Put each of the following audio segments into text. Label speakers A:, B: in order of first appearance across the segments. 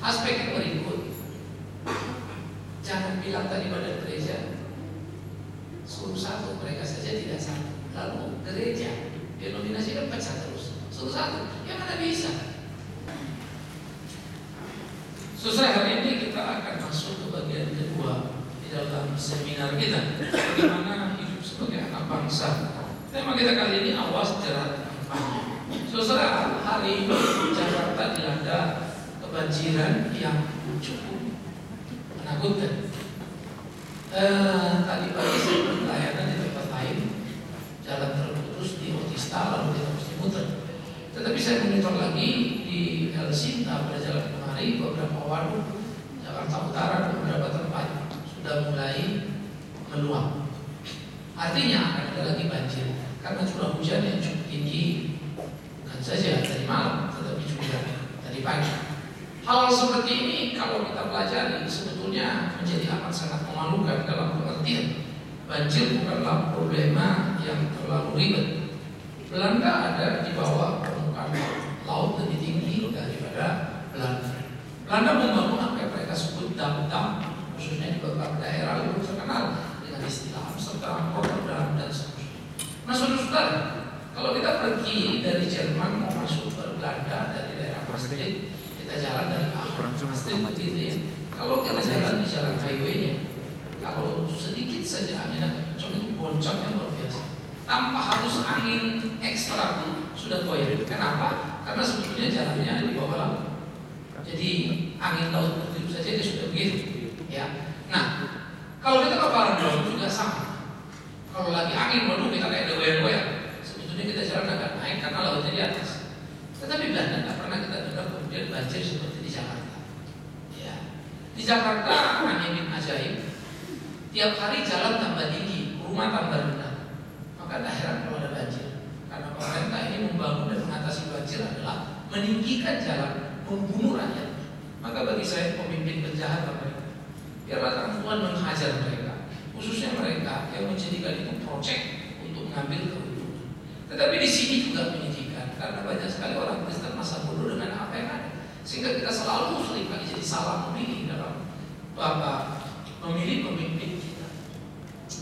A: Aspek yang berikut, jangan bilang tadi pada gereja suruh satu, mereka saja tidak satu. Lalu gereja denominasi kan pecah terus, suruh satu, ya mana bisa. Saudara, hari ini kita akan masuk ke bagian kedua di dalam seminar kita, bagaimana hidup sebagai anak bangsa. Tema kita kali ini, awas jerat kampanye. Saudara, hari ini Jakarta dilanda kebanjiran yang cukup menakutkan. Tadi pagi saya berlayanan di tempat lain, jalan terputus di Otista, lalu kita mesti muter. Tetapi saya monitor lagi di El Sinta pada jalan kemari, beberapa waduk Jakarta Utara dan beberapa tempat sudah mulai meluap. Artinya akan ada lagi banjir karena curah hujan yang cukup tinggi, bukan saja dari malam, tetapi juga dari pagi. Hal seperti ini kalau kita pelajari sebetulnya menjadi amat sangat memalukan dalam pengertian banjir bukanlah problema yang terlalu ribet. Belanda ada di bawah permukaan laut lebih tinggi daripada Belanda. Belanda membangun apa yang mereka sebut dam-dam, khususnya di beberapa daerah yang terkenal dengan istilah Amsterdam, Rotterdam, dan seterusnya. Nah, saudara-saudara, kalau kita pergi dari Jerman mau masuk ke Belanda dari daerah Maastricht, kita jalan dari Maastricht ke Tilly. Kalau kita jalan di jalan highway-nya, kalau sedikit saja angin agak kencang itu boncengnya luar biasa. Tanpa harus angin ekstra pun sudah goyah. Kenapa? Karena sebetulnya jalannya di bawah laut. Jadi angin laut bertiup saja dia sudah begitu. Ya. Nah, kalau kita ke barat laut juga sama. Kalau lagi angin, waduh kita kayak ada goyang-goyang. Sebetulnya kita jalan agak naik karena lautnya di atas. Tetapi Belanda tidak pernah kita dengar kemudian banjir seperti di Jakarta. Ya. Di Jakarta angin ajaib. Tiap hari jalan tambah tinggi, rumah tambah rendah. Maka tak heran kalau ada banjir. Karena pemerintah ini membangun dan mengatasi banjir adalah meninggikan jalan, membunuh rakyat. Maka bagi saya pemimpin penjahat mereka, biarlah Tuhan menghajar mereka, khususnya mereka yang menjadikan itu proyek untuk mengambil keuntungan. Tetapi di sini juga menyedihkan karena banyak sekali orang Kristen masa bodoh dengan apa yang ada, sehingga kita selalu seringkali jadi salah memilih dalam memilih pemimpin kita.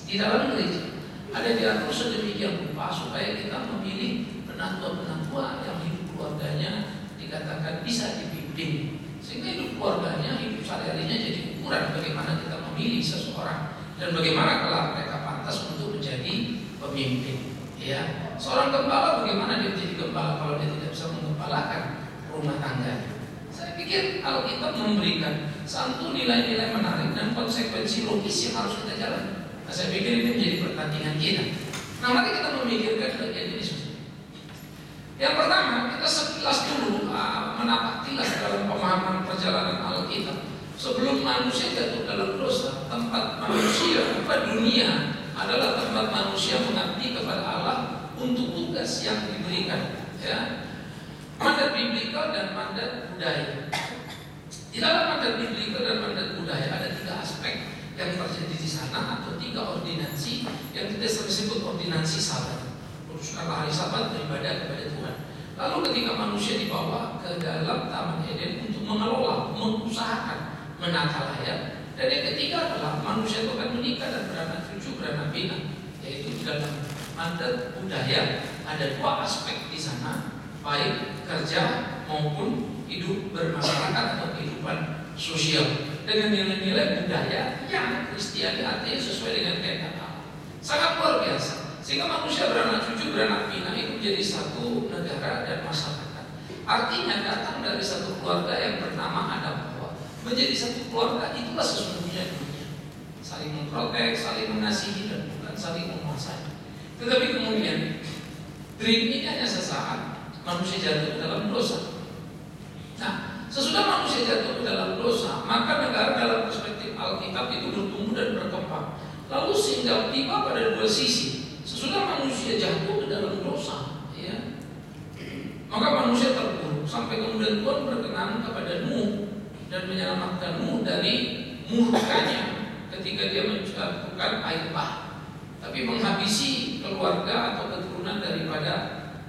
A: Di dalam gereja ada diatur sedemikian rupa supaya kita memilih penatua-penatua yang hidup keluarganya dikatakan bisa dipimpin, sehingga hidup keluarganya, hidup sehari-harinya jadi ukuran bagaimana kita memilih seseorang dan bagaimana kelak mereka pantas untuk menjadi pemimpin. Ya, seorang gembala bagaimana dia menjadi gembala kalau dia tidak bisa menggembalakan rumah tangga. Saya pikir Alkitab memberikan satu nilai-nilai menarik dan konsekuensi logis yang harus kita jalani. Nah, saya pikir ini menjadi pertandingan kita. Nah, mari kita memikirkan bagian ini. Yang pertama, kita sekilas dulu menapak tilas dalam pemahaman perjalanan Alkitab. Sebelum manusia jatuh dalam dosa, tempat manusia, dunia adalah tempat manusia mengabdi kepada Allah untuk tugas yang diberikan. Ya. Mandat biblikal dan mandat budaya. Di dalam mandat biblikal dan mandat budaya ada 3 aspek yang terjadi di sana, atau 3 ordinansi yang kita sering sebut ordinansi Sabat. Khususkanlah hari Sabat beribadah kepada Tuhan. Lalu ketika manusia dibawa ke dalam Taman Eden untuk mengelola, mengusahakan, menata layar. Dan yang ketiga adalah manusia itu akan menikah dan beranak cucu, beranak pinak. Yaitu di dalam mandat budaya ada 2 aspek di sana, baik kerja maupun hidup bermasyarakat atau kehidupan sosial dengan nilai-nilai budaya yang Kristiani artinya sesuai dengan kehendak Allah. Sangat luar biasa. Sehingga manusia beranak cucu, beranak pinak itu menjadi satu negara dan masyarakat. Artinya datang dari satu keluarga yang bernama Adam Hawa. Menjadi satu keluarga itulah sesungguhnya dunia. Saling memprotek, saling mengasihi dan bukan saling menguasai. Tetapi kemudian dream ini hanya sesaat, manusia jatuh ke dalam dosa. Nah, sesudah manusia jatuh ke dalam dosa, maka negara dalam perspektif Alkitab itu bertumbuh dan berkembang. Lalu sehingga tiba pada 2 sisi. Sesudah manusia jatuh ke dalam dosa, ya, maka manusia terpuruk sampai kemudian Tuhan berkenan kepada Nuh dan menyelamatkan Nuh dari murkanya ketika dia mencampurkan air bah, tapi menghabisi keluarga atau keturunan daripada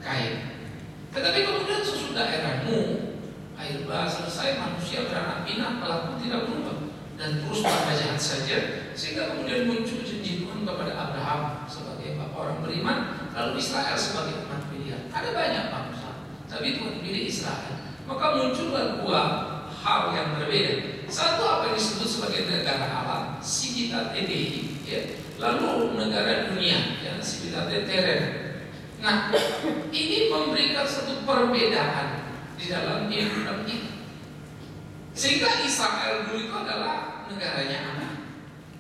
A: Kain. Tetapi kemudian sesudah era Nuh, air bah selesai, manusia beranak pinak, pelaku tidak berubah dan terus tambah jahat saja, sehingga kemudian muncul janji Tuhan kepada Abraham sebagai bapak orang beriman, lalu Israel sebagai umat pilihan. Ada banyak bangsa, tapi Tuhan pilih Israel. Maka muncullah dua hal yang berbeda. Satu apa yang disebut sebagai negara Allah, Civitate Dei, ya. Lalu negara dunia, ya, Civitate Terrena. Nah, ini memberikan satu perbedaan di dalam kehidupan kita. Sehingga Israel dulu itu adalah negaranya Allah.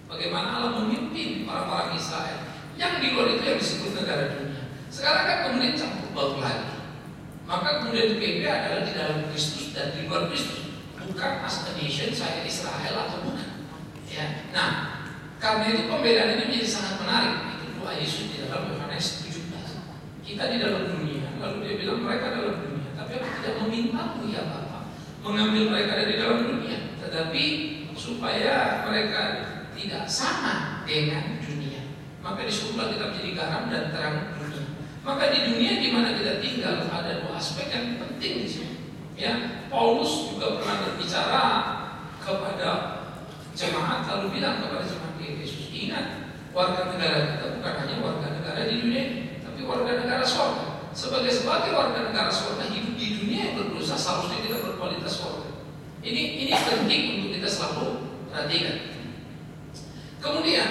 A: Bagaimana Allah memimpin orang-orang Israel. Yang di luar itu yang disebut negara dunia. Sekarang kan kemudian campur baur lagi. Maka kemudian PB adalah di dalam Kristus dan di luar Kristus. Bukan as a nation, saya Israel atau bukan. Ya. Nah, karena itu pembedaan ini menjadi sangat menarik. Itu doa Yesus di dalam Yohanes 17. Kita di dalam dunia, lalu dia bilang mereka dalam dunia, tapi aku tidak memintamu ya Bapa mengambil mereka dari dalam dunia, tetapi supaya mereka tidak sama dengan dunia. Maka disuruhlah kita menjadi garam dan terang dunia. Maka di dunia di mana kita tinggal ada dua aspek yang penting di sini. Ya, Paulus juga pernah berbicara kepada jemaat lalu bilang kepada jemaat di Efesus, ingat warga negara kita bukan hanya warga negara di dunia, tapi warga negara surga. Sebagai warga negara surga hidup di dunia yang berdosa, seharusnya kita berkualitas surga. Ini penting untuk kita selalu perhatikan. Kemudian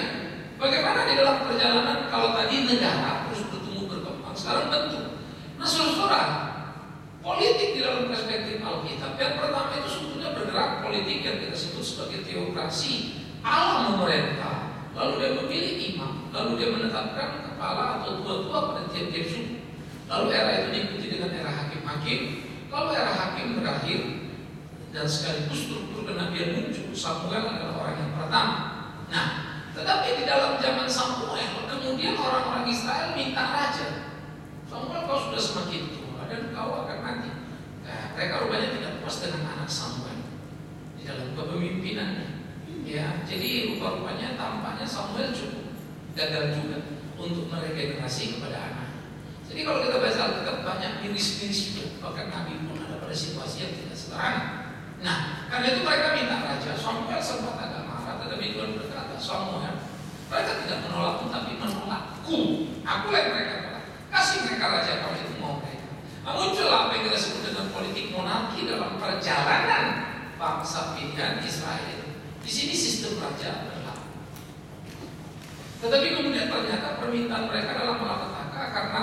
A: bagaimana di dalam perjalanan kalau tadi negara terus bertumbuh berkembang, sekarang bentuk. Nah, saudara, politik di dalam perspektif Alkitab yang pertama itu sebetulnya bergerak politik yang kita sebut sebagai teokrasi. Allah memerintah, lalu dia memilih imam, lalu dia menetapkan kepala atau tua-tua pada tiap-tiap suku. Lalu era itu diikuti dengan era hakim-hakim, lalu era hakim berakhir dan sekaligus struktur kenabian muncul. Samuel adalah orang yang pertama. Nah, tetapi di dalam zaman Samuel kemudian orang-orang Israel minta raja. Samuel, kau sudah semakin tua dan kau akan mati. Nah, mereka rupanya tidak puas dengan anak Samuel di dalam kepemimpinannya. Ya, jadi rupa-rupanya tampaknya Samuel cukup gagal juga untuk meregenerasi kepada anak. Jadi kalau kita baca Alkitab banyak miris-miris juga, bahkan Nabi pun ada pada situasi yang tidak sederhana. Nah, karena itu mereka minta raja. Samuel sempat agak marah, tetapi Tuhan berkata, Samuel, mereka tidak menolakmu tapi menolakku. Akulah yang mereka tolak. Kasih mereka raja kalau itu mau mereka. Nah, muncullah apa yang kita sebut dengan politik monarki dalam perjalanan bangsa pilihan Israel. Di sini sistem raja berlaku. Tetapi kemudian ternyata permintaan mereka dalam malapetaka karena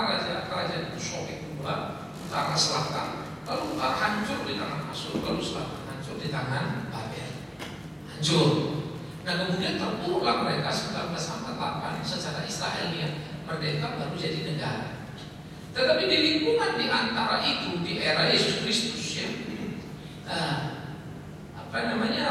A: kerajaan itu sobek dua, utara selatan, lalu hancur di tangan Asyur, lalu selatan hancur di tangan Babel. Hancur. Nah, kemudian terpuruklah mereka 1948 secara Israelia merdeka baru jadi negara. Tetapi di lingkungan di antara itu di era Yesus Kristus ya,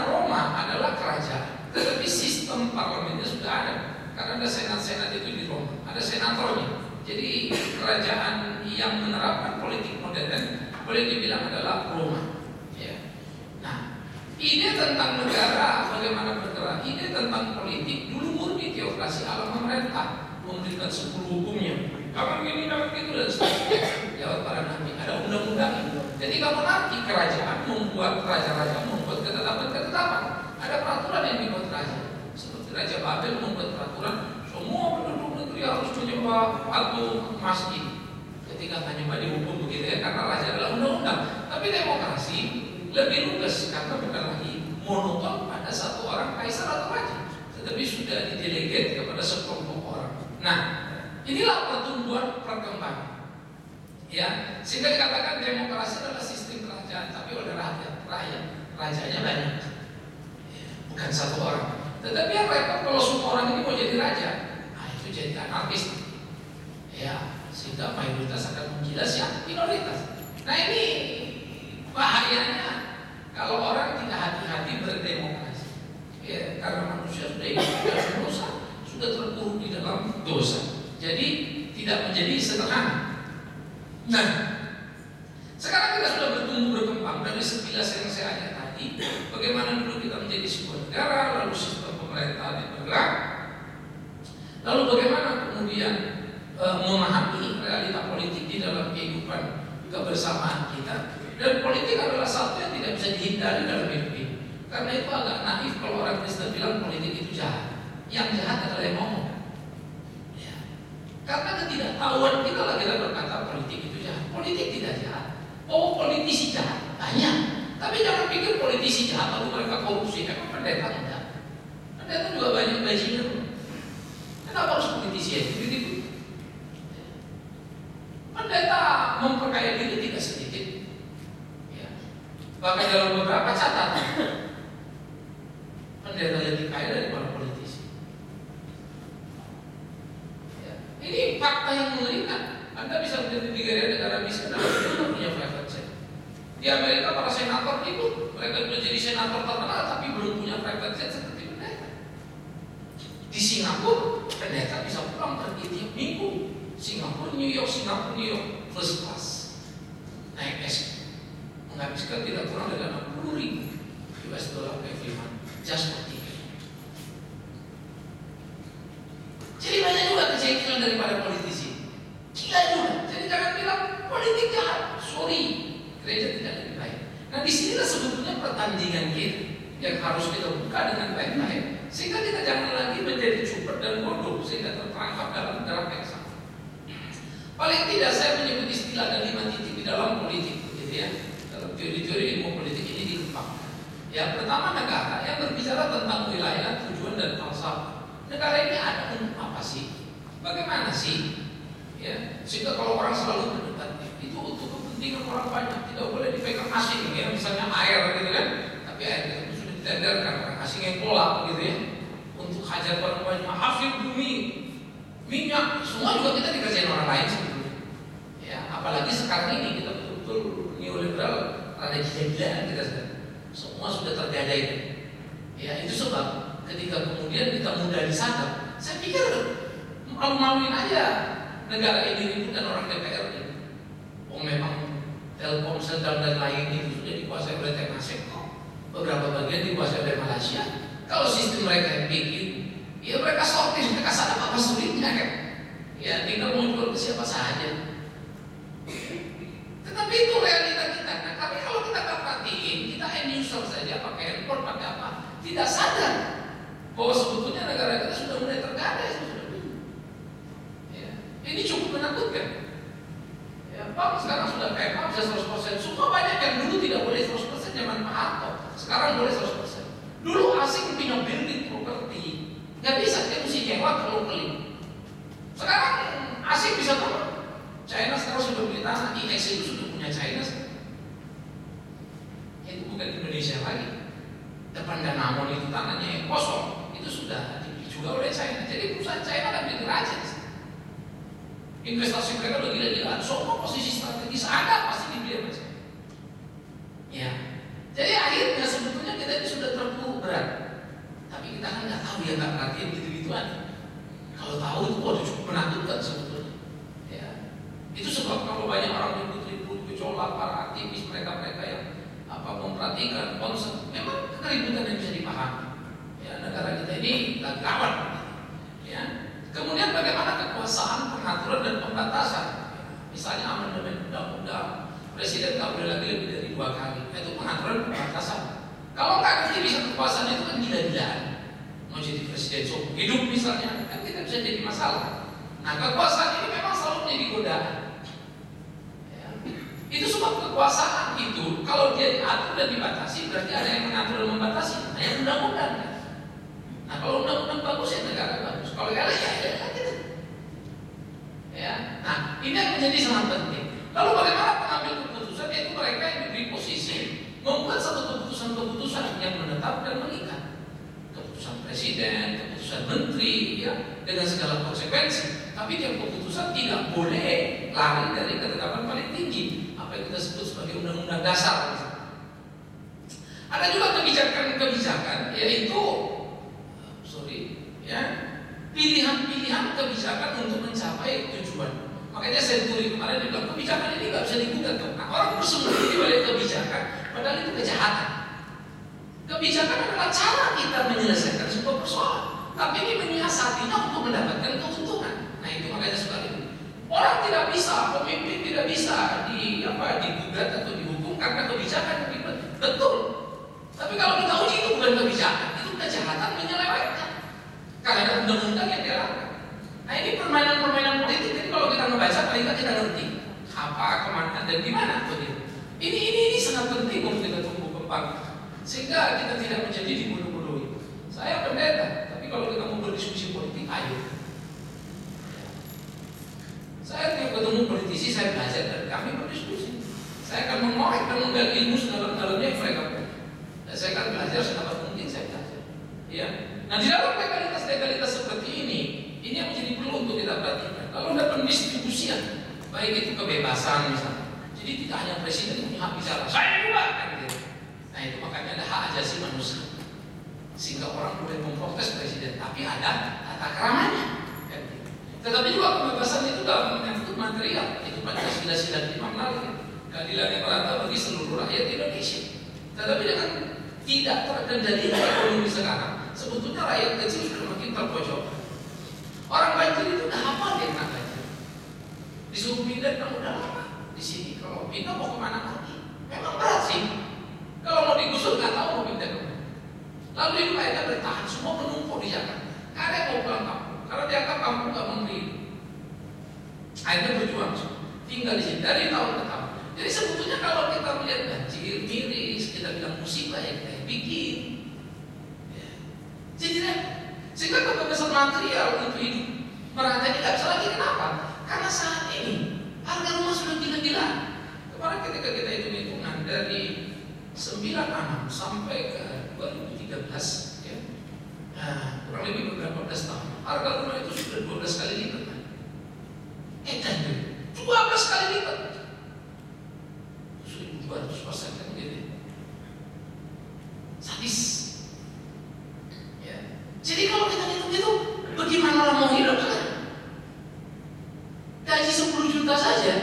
A: Roma adalah kerajaan. Tetapi sistem parlemennya sudah ada. Karena ada senat-senat itu di Roma, ada senatornya. Jadi kerajaan yang menerapkan politik modern boleh dibilang adalah Roma. Ya. Nah, ide tentang negara bagaimana bergerak, ide tentang politik dulu murni teokrasi Allah memerintah, memberikan 10 hukumnya. Kapan gini, kapan gitu dan seterusnya. Lewat para nabi ada undang-undang. Jadi kalau nanti kerajaan membuat raja-raja membuat ketetapan-ketetapan, ada peraturan yang dibuat raja. Seperti Raja Babel membuat peraturan semua penduduk negeri harus menyembah patung masjid. Ketika menyembah dihukum begitu ya, karena raja adalah undang-undang. Tapi demokrasi lebih lugas karena bukan lagi monoton pada satu orang kaisar atau raja, tetapi sudah didelegat kepada sekelompok orang. Nah, inilah pertumbuhan perkembangan. Ya, sehingga dikatakan demokrasi adalah sistem kerajaan, tapi oleh rakyat, rajanya banyak, bukan satu orang. Tetapi yang repot kalau semua orang ini mau jadi raja, nah itu jadi anarkis. Ya, sehingga mayoritas akan menggilas yang minoritas. Nah ini bahayanya kalau orang tidak hati-hati berdemokrasi. Ya, karena manusia sudah hidup di dalam dosa, sudah terpuruk di dalam dosa. Jadi tidak menjadi sederhana. Nah, sekarang kita sudah bertumbuh berkembang dari sekilas yang saya ajak tadi. Bagaimana dulu kita menjadi sebuah negara, lalu sistem pemerintahan yang bergerak, lalu bagaimana kemudian memahami realita politik di dalam kehidupan kebersamaan kita. Dan politik adalah satu yang tidak bisa dihindari dalam hidup ini. Karena itu agak naif kalau orang Kristen bilang politik itu jahat. Yang jahat adalah yang ngomong. Ya. Karena ketidaktahuan kita lagi berkata politik itu jahat. Politik tidak jahat. Oh, politisi jahat banyak. Tapi jangan pikir politisi jahat lalu mereka korupsi. Emang pendeta enggak? Pendeta juga banyak bajingan. Kenapa harus politisi ya? Begitu. Pendeta memperkaya diri tidak sedikit. Ya. Bahkan dalam beberapa catatan, pendeta lebih kaya daripada politisi. Ya. Ini fakta yang mengerikan. Anda bisa menjadi negara miskin dan tidak punya private jet. Di Amerika para senator itu mereka sudah jadi senator terkenal tapi belum punya private jet seperti pendeta. Di Singapura pendeta bisa pulang pergi tiap minggu. Singapura, New York, first class, naik es, menghabiskan tidak kurang dari 60.000 US dollar every month, just for ticket. Jadi banyak juga kejadian daripada politisi, gila juga. Jadi jangan bilang politik jahat, sorry, gereja tidak lebih baik. Nah disinilah sebetulnya pertandingan kita yang harus kita buka dengan baik-baik, sehingga kita jangan lagi menjadi cupet dan bodoh sehingga terperangkap dalam derap yang sama. Paling tidak saya menyebut istilah ada 5 titik di dalam politik, gitu ya. Dalam teori-teori ilmu politik ini dikembangkan. Yang pertama negara yang berbicara tentang wilayah, tujuan dan falsafah. Negara ini ada untuk apa sih? Bagaimana sih? Ya, sehingga kalau orang selalu berdebat itu untuk kepentingan orang banyak, tidak boleh dipegang asing, ya. Misalnya air, gitu kan? Tapi air itu sudah ditenderkan orang asing yang tolak, gitu ya. Untuk hajar orang banyak, hasil bumi, minyak, semua juga kita dikerjain orang lain sebetulnya. Ya, apalagi sekarang ini kita betul-betul neoliberal, ada gila-gilaan kita sekarang. Semua sudah tergadai. Ya, itu sebab ketika kemudian kita mudah disadap, saya pikir malu-maluin aja negara ini ribut dan orang DPR ini. Oh memang Telkomsel dan lain itu sudah dikuasai oleh Temasek kok. Beberapa bagian dikuasai oleh Malaysia. Kalau sistem mereka yang bikin, ya mereka sortir, mereka sadar apa sulitnya kan. Ya tinggal mau jual ke siapa saja. Tetapi itu realita kita. Nah, tapi kalau kita nggak perhatiin, kita end user saja, pakai handphone, pakai apa, tidak sadar bahwa sebetulnya negara kita sudah mulai tergadai. Ya. Ini cukup menakutkan. Ya, Pak sekarang sudah kayak Pak bisa 100%. Semua banyak yang dulu tidak boleh 100% zaman Pak Harto. Sekarang boleh 100%. Dulu asing punya building property, nggak bisa, dia mesti nyewa ke locally. Sekarang asing bisa tahu. China sekarang sudah beli tanah, IX itu sudah punya China. Itu bukan Indonesia lagi. Depan Danamon itu tanahnya yang kosong, itu sudah dibeli juga oleh China. Jadi perusahaan China kan beli rajin. Investasi mereka udah gila-gilaan. Semua posisi strategis ada pasti dibeli sama China. Ya. Jadi akhirnya sebetulnya kita ini sudah terpuruk berat. Tapi kita kan nggak tahu ya, nggak perhatiin gitu-gituan. Kalau tahu itu waduh cukup menakutkan sebetulnya. Itu sebab kalau banyak orang ribut-ribut, gejolak, para aktivis, mereka-mereka yang memperhatikan konsep, memang keributan yang bisa dipahami. Ya, negara kita ini lagi kawan. Ya. Kemudian bagaimana kekuasaan, pengaturan dan pembatasan. Misalnya amandemen undang-undang, presiden tak boleh lagi lebih dari 2 kali. Itu pengaturan pembatasan. Kalau nggak ngerti bisa kekuasaan itu kan gila-gilaan. Mau jadi presiden seumur hidup misalnya, kan kita bisa jadi masalah. Nah, kekuasaan ini memang selalu menjadi godaan. Itu sebab kekuasaan itu kalau dia diatur dan dibatasi berarti ada yang mengatur dan membatasi. Nah, yang undang-undang kan. Nah, kalau undang-undang bagus ya negara bagus. Kalau enggak ya gitu. Ya. Nah, ini yang menjadi sangat penting. Lalu bagaimana pengambil keputusan? Yaitu mereka yang diberi posisi membuat satu keputusan-keputusan yang menetap dan mengikat. Keputusan presiden, keputusan menteri, ya, dengan segala konsekuensi. Tapi yang keputusan tidak boleh lari dari ketetapan paling tinggi. Apa yang kita sebut sebagai undang-undang dasar. Ada juga kebijakan-kebijakan, yaitu pilihan-pilihan kebijakan untuk mencapai tujuan. Makanya Senturi kemarin bilang kebijakan ini nggak bisa digugat. Nah, orang bersembunyi di balik kebijakan, padahal itu kejahatan. Kebijakan adalah cara kita menyelesaikan sebuah persoalan, tapi ini menyiasatinya untuk mendapatkan keuntungan. Nah, itu makanya sekali orang tidak bisa, pemimpin tidak bisa digugat atau dihukum karena kebijakan yang betul. Tapi kalau kita uji itu bukan kebijakan, itu kejahatan menyelewengkan. Karena ada undang-undang yang dilarang. Nah ini permainan-permainan politik. Jadi kalau kita membaca paling nggak kita ngerti apa, kemana, dan gimana begitu. Ini sangat penting untuk kita tumbuh kembang sehingga kita tidak menjadi dibodoh-bodohi. Saya pendeta, tapi kalau kita mau berdiskusi politik, ayo. Saya tiap ketemu politisi, saya belajar dari kami berdiskusi. Saya akan mengorek dan menggali ilmu sedalam-dalamnya yang mereka punya. Dan saya akan belajar sedapat mungkin saya belajar. Ya. Nah di dalam legalitas seperti ini yang menjadi perlu untuk kita perhatikan. Kalau ada pendistribusian, baik itu kebebasan misalnya. Jadi tidak hanya presiden punya hak bicara, saya juga kan gitu. Nah itu makanya ada hak asasi manusia, sehingga orang boleh memprotes presiden, tapi ada tata keramanya. Kan gitu. Tetapi juga kebebasan itu dalam menyangkut material, itu Pancasila dan dimaknai keadilan yang merata bagi seluruh rakyat Indonesia. Tetapi dengan tidak terkendali ekonomi sekarang, sebetulnya rakyat kecil sudah makin terpojok. Orang banjir itu udah hafal dia kena banjir. Disuruh pindah, kamu udah lama di sini. Kalau pindah mau kemana lagi? Memang berat sih. Kalau mau digusur nggak tahu mau pindah kemana. Lalu itu akhirnya bertahan, semua menumpuk di Jakarta. Nggak ada yang mau pulang kampung. Karena dianggap kampung nggak memberi. Akhirnya berjuang, tinggal di sini dari tahun ke tahun. Jadi sebetulnya kalau kita melihat banjir, miris, kita bilang musibah yang kita bikin. Ya. Jadi sehingga kebebasan material untuk hidup merata ini nggak bisa lagi. Kenapa? Karena saat ini harga rumah sudah gila-gila. Kemarin ketika kita hitung-hitungan dari 96 sampai ke 2013, ya, kurang lebih beberapa belas tahun, harga rumah itu sudah 12 kali lipat. Dan 12 kali lipat, 1.200% kan gitu. Sadis. Jadi kalau kita hitung itu, bagaimana orang mau hidup kan? Gaji 10 juta saja,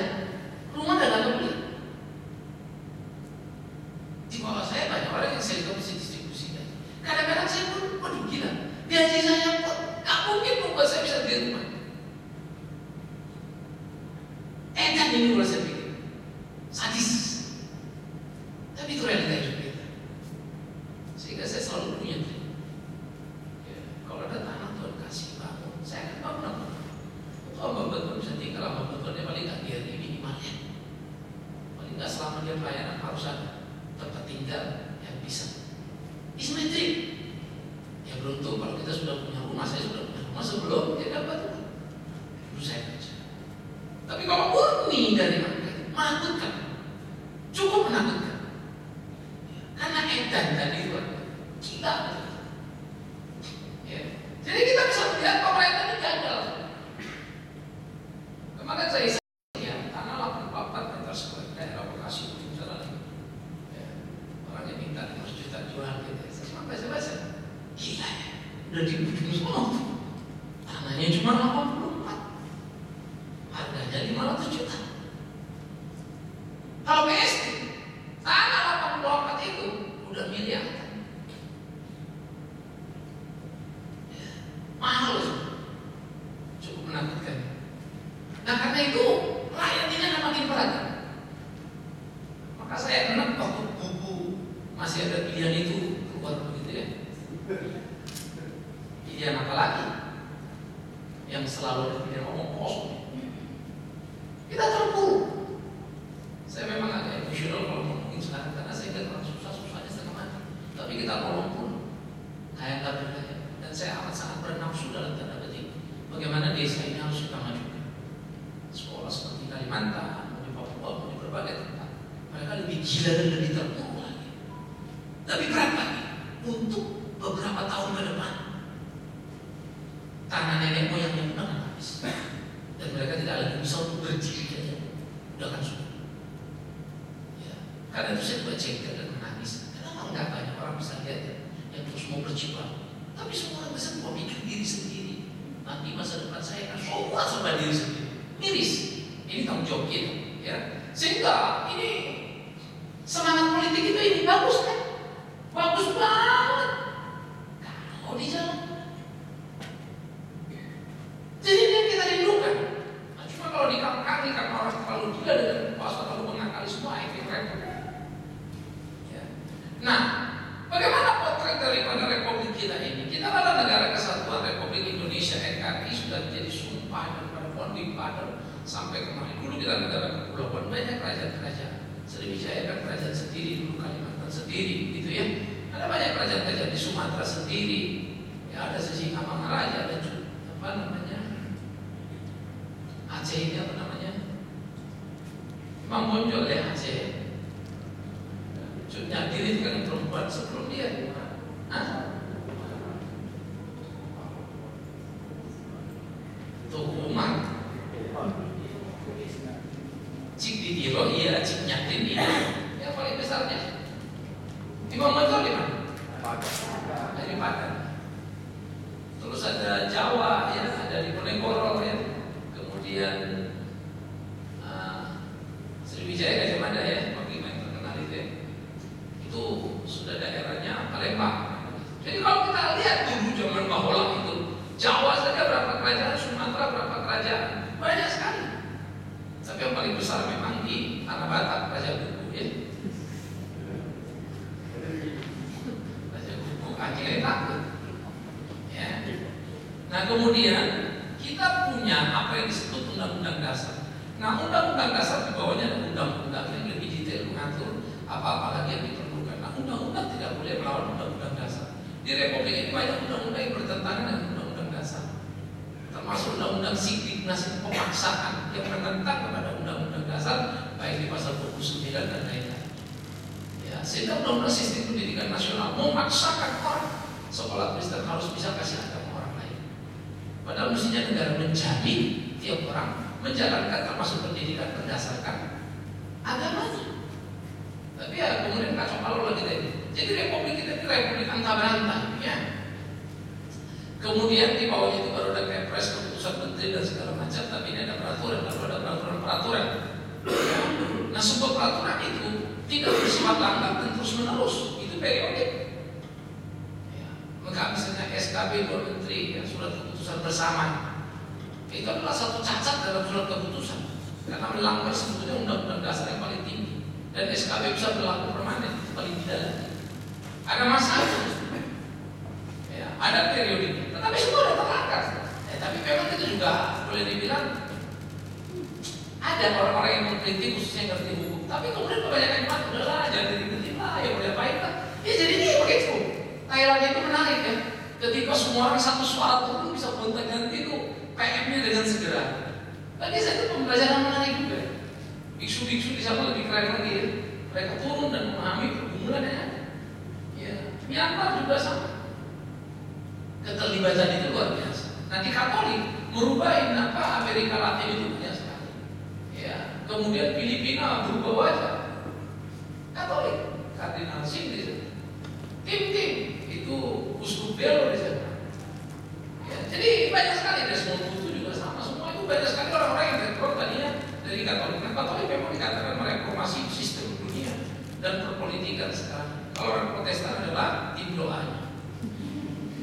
A: rumah udah gak kebeli. Di bawah saya banyak orang yang saya bisa distribusikan. Kadang-kadang saya pun, waduh gila, gaji saya pun gak mungkin membuat saya bisa beli rumah. Kan ini kalau saya pikir, sadis. Tapi itu realita hidup kita. Sehingga saya selalu punya trik. Kalau ada tanah Tuhan kasih bangun, saya akan bangun. Kalau betul bisa tinggal sama betulnya paling nggak dia minimalnya. Paling nggak selama dia pelayanan harus ada tempat tinggal yang bisa. Ismetrik. Ya beruntung kalau kita sudah punya rumah, saya sudah punya rumah sebelum dia dapat rumah. Dulu saya baca. Tapi kalau murni dari rakyat, menakutkan, cukup menakutkan. Karena edan tadi itu gila. Ya. Jadi kita bisa melihat pemerintah ini gagal. Kemarin saya ya, tanah 84 meter square daerah Bekasi ujung sana lagi. Ya. Orang yang minta 5 juta jual gitu. Saya cuma baca-baca. Gila ya, udah di ujung sana. Tanahnya cuma 84, harganya 500 juta. Kalau BSD, tanah 84 itu udah miliar. Mahal, cukup menakutkan. Nah karena itu rakyat ini akan makin beragam. Maka saya enak waktu buku masih ada pilihan itu keluar begitu ya. Pilihan apa lagi? Yang selalu ada pilihan omong kosong. Kita terpuruk. Saya memang agak emosional kalau ngomongin sekarang karena saya nggak terlalu susah-susahnya setengah mati. Tapi kita tolong pun kayak nggak berdaya. Dan saya amat sangat bernafsu dalam tanda petik bagaimana desa ini harus kita majukan. Sekolah seperti Kalimantan, mau di Papua, mau di berbagai tempat, mereka lebih gila dan lebih terpuruk lagi. Lebih berat lagi untuk beberapa tahun ke depan. Tanah nenek moyangnya pun akan habis, dan mereka tidak lagi bisa untuk berdiri aja. Udah kan sudah. Ya, karena itu saya juga jengkel dan menangis. Kenapa enggak banyak orang bisa lihat ya, yang terus mau berjibaku? Tapi semua orang bisa memikir diri sendiri. Nanti masa depan saya akan semua serba diri sendiri. Miris. Ini tanggung jawab kita, ya. Sehingga ini semangat politik itu ini bagus kan? Bagus banget. Kalau di jalan. Jadi ini yang kita rindukan. Nah, cuma kalau dikali-kali karena orang terlalu gila dengan kuasa, terlalu mengakali semua, itu repot. sampai kemarin. Dulu kita negara kepulauan, banyak kerajaan-kerajaan. Sriwijaya kan kerajaan sendiri, dulu Kalimantan sendiri, gitu ya. Ada banyak kerajaan-kerajaan di Sumatera sendiri. Ya, ada Sisingamangaraja, ada apa namanya, Aceh ini apa namanya, Imam Bonjol ya Aceh. Cutnya diri kan perempuan sebelum dia. Tuh Umar. Cik di Tiro, iya, cik nyatin iya. Yang paling besarnya Imam Bonjol di mana? Dari Padang. Terus ada Jawa ya, ada di Ponegoro ya. Kemudian Sriwijaya Gajah Mada ya, panglima yang terkenal itu ya. Itu sudah daerahnya Palembang. Jadi kalau kita lihat dulu zaman Bahola itu, Jawa saja berapa kerajaan, Sumatera berapa kerajaan, banyak sekali. Tapi yang paling besar memang di Tanah Batak, Raja Kuku ya. Raja Kuku akhirnya takut. Ya. Nah kemudian kita punya apa yang disebut Undang-Undang Dasar. Nah Undang-Undang Dasar di bawahnya ada undang-undang yang lebih detail mengatur apa-apa lagi yang diperlukan. Nah undang-undang tidak boleh melawan Undang-Undang Dasar. Di Republik ini banyak undang-undang yang bertentangan dengan Undang-Undang Dasar, termasuk Undang-Undang Sidik-Nasib pemaksaan yang menentang kepada Undang-Undang Dasar, baik di pasal 29 dan lain-lain. Ya, sehingga Undang-Undang Sistem Pendidikan Nasional memaksakan orang sekolah Kristen harus bisa kasih agama orang lain. Padahal mestinya negara menjamin tiap orang menjalankan termasuk pendidikan berdasarkan agamanya. Tapi ya kemudian kacau balau lagi tadi. Jadi Republik kita ini Republik antah-berantah ya. Kemudian di bawahnya itu baru ada Kepres, keputusan menteri dan segala macam. Tapi ini ada peraturan, lalu ada peraturan. Nah sebuah peraturan itu tidak bersifat langgam dan terus menerus, itu periodik. Ya. Maka misalnya SKB dua menteri, ya, surat keputusan bersama, itu adalah satu cacat dalam surat keputusan karena melanggar sebetulnya Undang-Undang Dasar yang paling tinggi. Dan SKB bisa berlaku permanen, itu paling tidak lagi. Ada masalah, ya, ada periode, tetapi semua ada terlanggar. Tapi memang itu juga boleh dibilang ada orang-orang yang mengkritik khususnya yang ngerti hukum. Tapi kemudian kebanyakan jemaat udahlah, jangan dikritik lah, ya boleh apain lah. Ya jadi ini begitu. Thailand itu menarik ya. Ketika semua orang satu suara turun bisa gonta-ganti itu PM-nya dengan segera. Bagi saya itu pembelajaran menarik juga. Biksu-biksu di sana lebih keren lagi ya. Mereka turun dan memahami pergumulan yang ada. Ya, Myanmar juga sama. Keterlibatan itu luar biasa. Nah di Katolik merubah Amerika Latin itu banyak sekali. Ya, kemudian Filipina berubah wajah. Katolik, Kardinal Sin di sana. Tim-tim itu Uskup Belo di sana. Ya, jadi banyak sekali Desmond Tutu juga sama. Semua itu banyak sekali orang-orang yang background tadinya dari Katolik. Nah, Katolik memang dikatakan mereformasi sistem dunia dan perpolitikan sekarang. Kalau orang Protestan adalah tim doanya.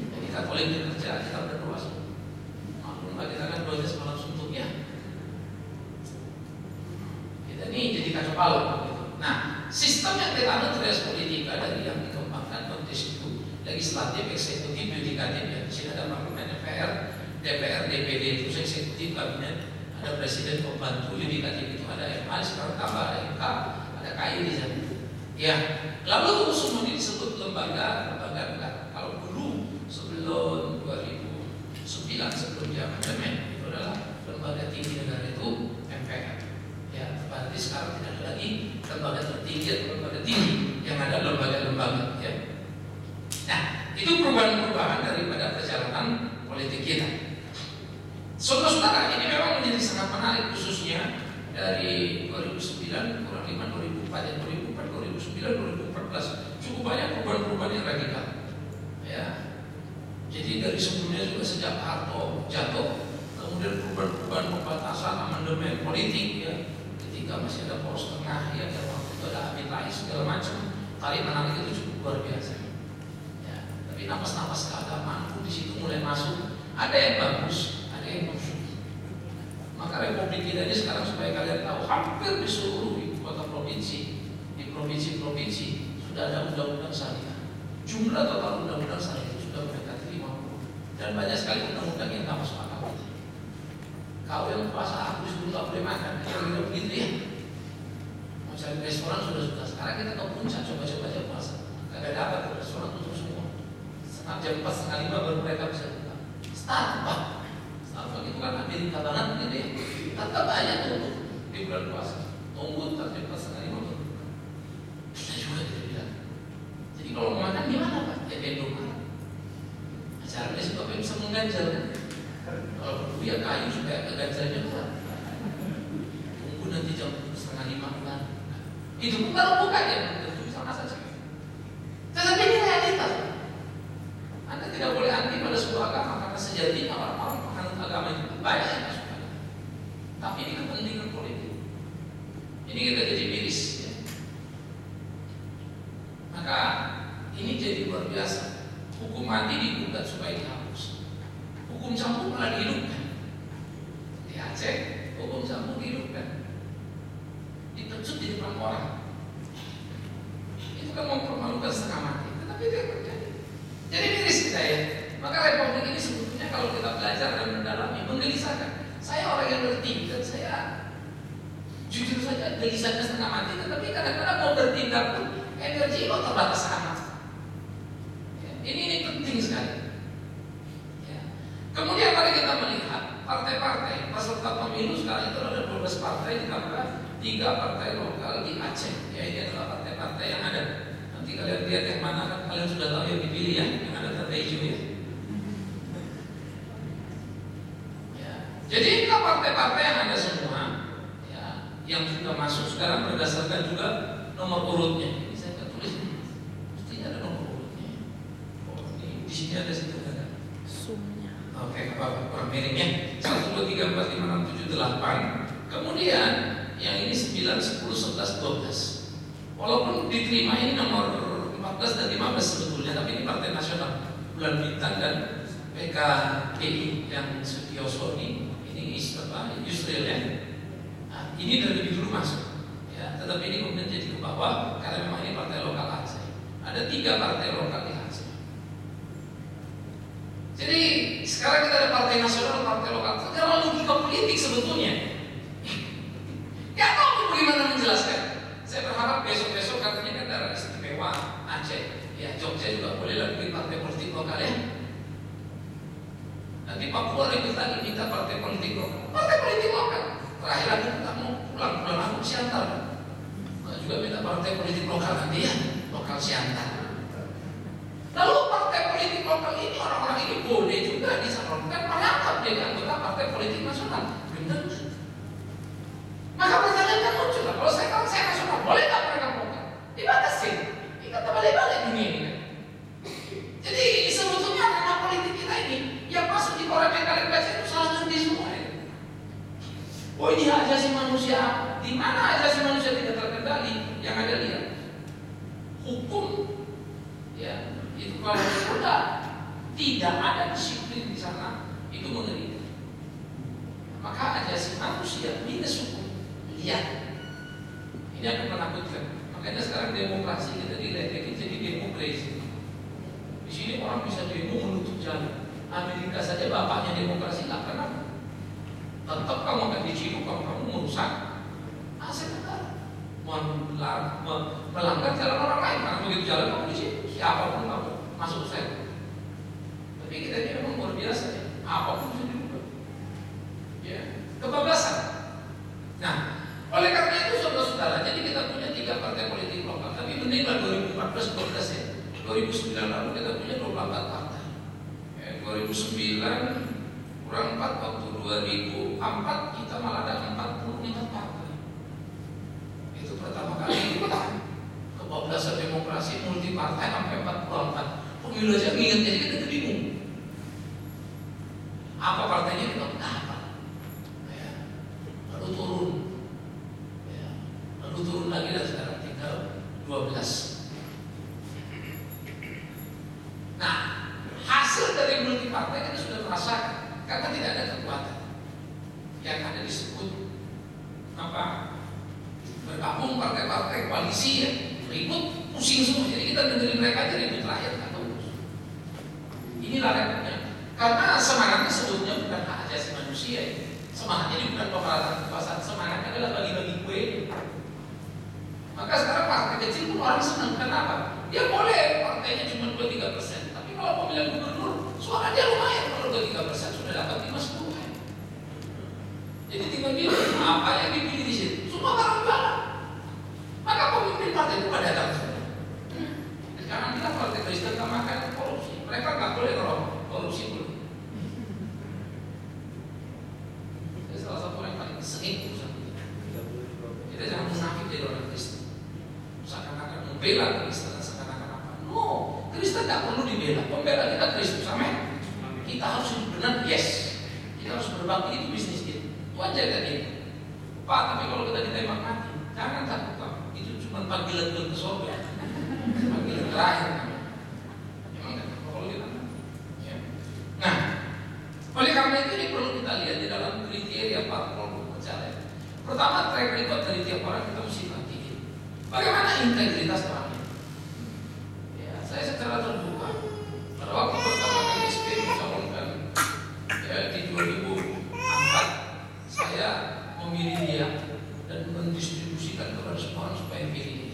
A: Jadi Katolik bekerja, kita berdoa semua. Maklum kita kan doanya semalam suntuk ya. Kita ini jadi kacau balau. Nah, sistem yang kita anut res politika dari yang dikembangkan konteks itu legislatif, eksekutif, yudikatif ya. Di sini ada parlemen DPR, DPD itu eksekutif, kabinet, ada presiden pembantu, yudikatif itu ada MA, sekarang tambah ada MK, ada KI di sana. Ya, lalu semua ini disebut lembaga negara. Kalau dulu sebelum 2009 sebelum zaman Demen itu adalah lembaga tinggi negara itu MPR. Ya, berarti sekarang tidak ada lagi lembaga tertinggi atau lembaga tinggi, yang ada lembaga-lembaga. Ya. Nah, itu perubahan-perubahan daripada perjalanan politik kita. Saudara-saudara, ini memang menjadi sangat menarik khususnya dari 2009 kurang 5 2004 dan 2004 2009 2014 cukup banyak perubahan-perubahan yang radikal. Ya. Jadi dari sebelumnya juga sejak Harto jatuh, kemudian perubahan-perubahan pembatasan amandemen politik ya. Ketika masih ada poros tengah ya, waktu itu ada Amin Rais segala macam, tarik menarik itu cukup luar biasa. Ya. Tapi napas-napas keagamaan pun di situ mulai masuk. Ada yang bagus, ada yang busuk. Maka Republik kita ini sekarang supaya kalian tahu hampir di seluruh ibu kota provinsi, di provinsi-provinsi sudah ada undang-undang syariah. Jumlah total undang-undang syariah itu sudah mendekati 50 dan banyak sekali undang-undang yang tak masuk akal. Kau yang puasa aku dulu gak boleh makan. Kira-kira begitu ya. Mau cari restoran sudah. Sekarang kita ke puncak coba-coba aja puasa. Kagak dapat ke restoran tutup semua. Setengah jam 4, setengah 5 baru mereka bisa buka. Starbucks itu kan Amerika banget gitu ya. Tetap banyak tutup di bulan puasa. Tunggu jam 4, setengah 5 baru buka. Sudah juga tidak bilang. Jadi kalau mau makan gimana Pak? Ya gendong. Acaranya supaya bisa mengganjal kan. Kalau perlu ya kayu supaya keganjalnya kuat. Tunggu nanti jam setengah 5 kan. Itu pun baru buka ya, tentu sama saja. Tetapi ini realitas. Anda tidak boleh anti pada sebuah agama karena sejatinya orang-orang penganut agama itu banyak yang tidak suka. Tapi ini kepentingan politik. Ini kita jadi miris. Ya. Maka ini jadi luar biasa. Hukum mati digugat supaya dihapus. Hukum cambuk malah dihidupkan. Di Aceh, hukum cambuk dihidupkan. Dipecut di depan orang. Itu kan mempermalukan setengah mati. Tetapi itu yang terjadi. Jadi miris kita ya. Maka republik ini sebetulnya kalau kita belajar dan mendalami menggelisahkan. Saya orang yang bertindak, saya jujur saja gelisahnya setengah mati. Tetapi kadang-kadang mau bertindak pun energi lo terbatas amat. Ini penting sekali. Ya. Kemudian mari kita melihat partai-partai peserta pemilu sekarang itu ada 12 partai ditambah 3 partai lokal di Aceh. Ya ini adalah partai-partai yang ada. Nanti kalian lihat yang mana kan kalian sudah tahu yang dipilih ya, yang ada tanda hijau ya. Ya. Jadi ini partai-partai yang ada semua, ya, yang sudah masuk sekarang berdasarkan juga nomor urutnya. Ini saya akan tulis ini. Mestinya ada nomor urutnya. Oh, ini di sini ada situ ada.
B: Sumnya.
A: Oke, apa kurang miringnya? 1, 2, 3, 4, 5, 6, 7, 8. Kemudian yang ini 9, 10, 11, 12. Walaupun diterima ini nomor 14 dan 15 sebetulnya, tapi ini Partai Nasional Bulan Bintang dan PKPI yang Sutioso ini Yusril ya. Nah, ini dari lebih dulu masuk, ya. Tetapi ini kemudian jadi ke bawah karena memang ini partai lokal Aceh. Ada 3 partai lokal di Aceh. Jadi sekarang kita ada partai nasional, partai lokal. Sekarang logika politik sebetulnya. Ya tahu bagaimana menjelaskan. Saya berharap besok-besok katanya kan daerah istimewa Aceh, ya Jogja juga boleh lagi partai politik lokal ya. Nanti Papua ribut lagi minta partai politik lokal. Partai politik lokal. Terakhir lagi kita mau pulang aku Siantar. Nah, juga minta partai politik lokal nanti ya, lokal Siantar. Lalu partai politik lokal ini orang-orang ini boleh juga disalurkan merangkap dengan anggota partai politik nasional. Benar. Maka pertanyaan kan muncul lah. Kalau saya nasional, boleh nggak mereka lokal? Dibatasi. Ini kata balik-balik dunia ini. Jadi sebetulnya ranah politik kita ini yang masuk di koran yang kalian baca itu salah satu semua. Ya. Oh ini hak asasi manusia. Di mana hak asasi manusia tidak terkendali? Yang ada lihat hukum, ya itu kalau sudah tidak ada disiplin di sana itu mengerikan. Maka hak asasi manusia minus hukum. Lihat, ini akan menakutkan. Makanya sekarang demokrasi kita diledekin jadi demokrasi. Di sini orang bisa demo menutup jalan. Amerika saja bapaknya demokrasi nggak pernah. Tetap kamu akan diciduk kalau kamu merusak aset negara, melanggar jalan orang lain. Karena begitu jalan kamu diciduk, siapapun kamu masuk saya. Tapi kita ini memang luar biasa ya. Apapun bisa diubah. Ya, kebablasan. Nah, oleh karena itu saudara-saudara, jadi kita punya 3 partai politik lokal. Tapi mendinglah 2014, 12 ya. 2009 lalu kita punya 24 partai. 2009 kurang 4 waktu 2004 kita malah ada 45 partai. Itu pertama kali kebablasan demokrasi multi partai sampai 44. Pemilu aja nginget jadi kita bingung. Apa partainya kita apa? Ya. Lalu turun. Ya. Lalu turun lagi dan sekarang tinggal 12. Nah, hasil dari multi partai kita sudah merasakan karena tidak ada kekuatan yang ada disebut apa bergabung partai-partai koalisi ya ribut pusing semua. Jadi kita dengerin mereka aja ribut rakyat atau inilah repotnya karena semangatnya sebetulnya bukan hak asasi manusia ya. Semangatnya ini bukan pemerataan kekuasaan, semangatnya adalah bagi-bagi kue. Maka sekarang partai kecil pun orang senang. Kenapa? Dia boleh partainya cuma 2-3%, tapi kalau pemilihan gubernur suaranya lumayan. Kalau 2-3% sudah dapat 5-10. Jadi tinggal pilih apa yang dipilih di situ. Semua barang jualan. Maka pemimpin partai itu pada datang semua. Jangan bilang partai Kristen tak makan korupsi. Mereka nggak boleh kalau korupsi boleh. Saya salah satu orang yang paling sengit urusan itu. Kita jangan munafik jadi orang Kristen. Seakan-akan membela Kristen, seakan-akan apa? No, Kristen tak perlu dibela. Pembela kita Kristus, amin. Kita harus hidup benar, yes. Kita harus berbakti, itu bisnis kita. Itu aja kan itu. Pak, tapi kalau kita ditembak mati, jangan takut Pak. Itu cuma panggilan ke surga. Panggilan terakhir. Memang kan kalau kita. Ya. Nah, oleh karena itu ini perlu kita lihat di dalam kriteria parpol pencalean. Pertama, track record dari tiap orang kita mesti perhatiin. Bagaimana integritas orang ini? Ya, saya secara terbuka pada waktu pertama kali SP mencalonkan ya, di 2004 saya memilih dia dan mendistribusikan kepada semua orang supaya pilih dia.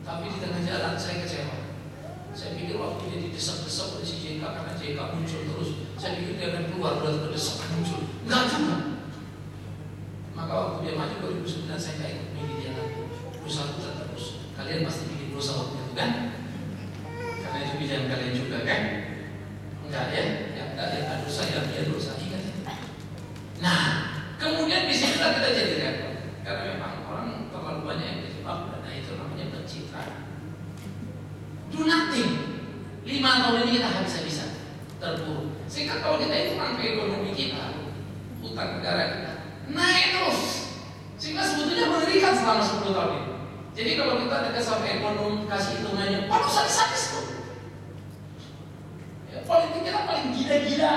A: Tapi di tengah jalan saya kecewa. Saya pikir waktu dia didesak-desak oleh si JK karena JK muncul terus, saya pikir dia akan keluar dari desakan muncul. Enggak juga. Maka waktu dia maju 2009 saya nggak ikut milih dia lagi. Dosa aku terus. Kalian pasti bikin dosa waktu itu kan? Karena itu pilihan kalian juga kan? Enggak ya? Yang enggak ada dosa yang dia dosa ingat itu. Nah, kemudian di sini kita jadi repot karena memang orang terlalu banyak yang terjebak. Nah itu namanya pencitraan. Do nothing. 5 tahun ini kita habis-habisan terpuruk. Sehingga kalau kita itu angka ekonomi kita, utang negara kita naik terus, sehingga sebetulnya mengerikan selama 10 tahun ini. Jadi kalau kita dekat sama ekonomi, kasih hitungannya, waduh sadis-sadis tuh. Ya, politik kita paling gila-gila.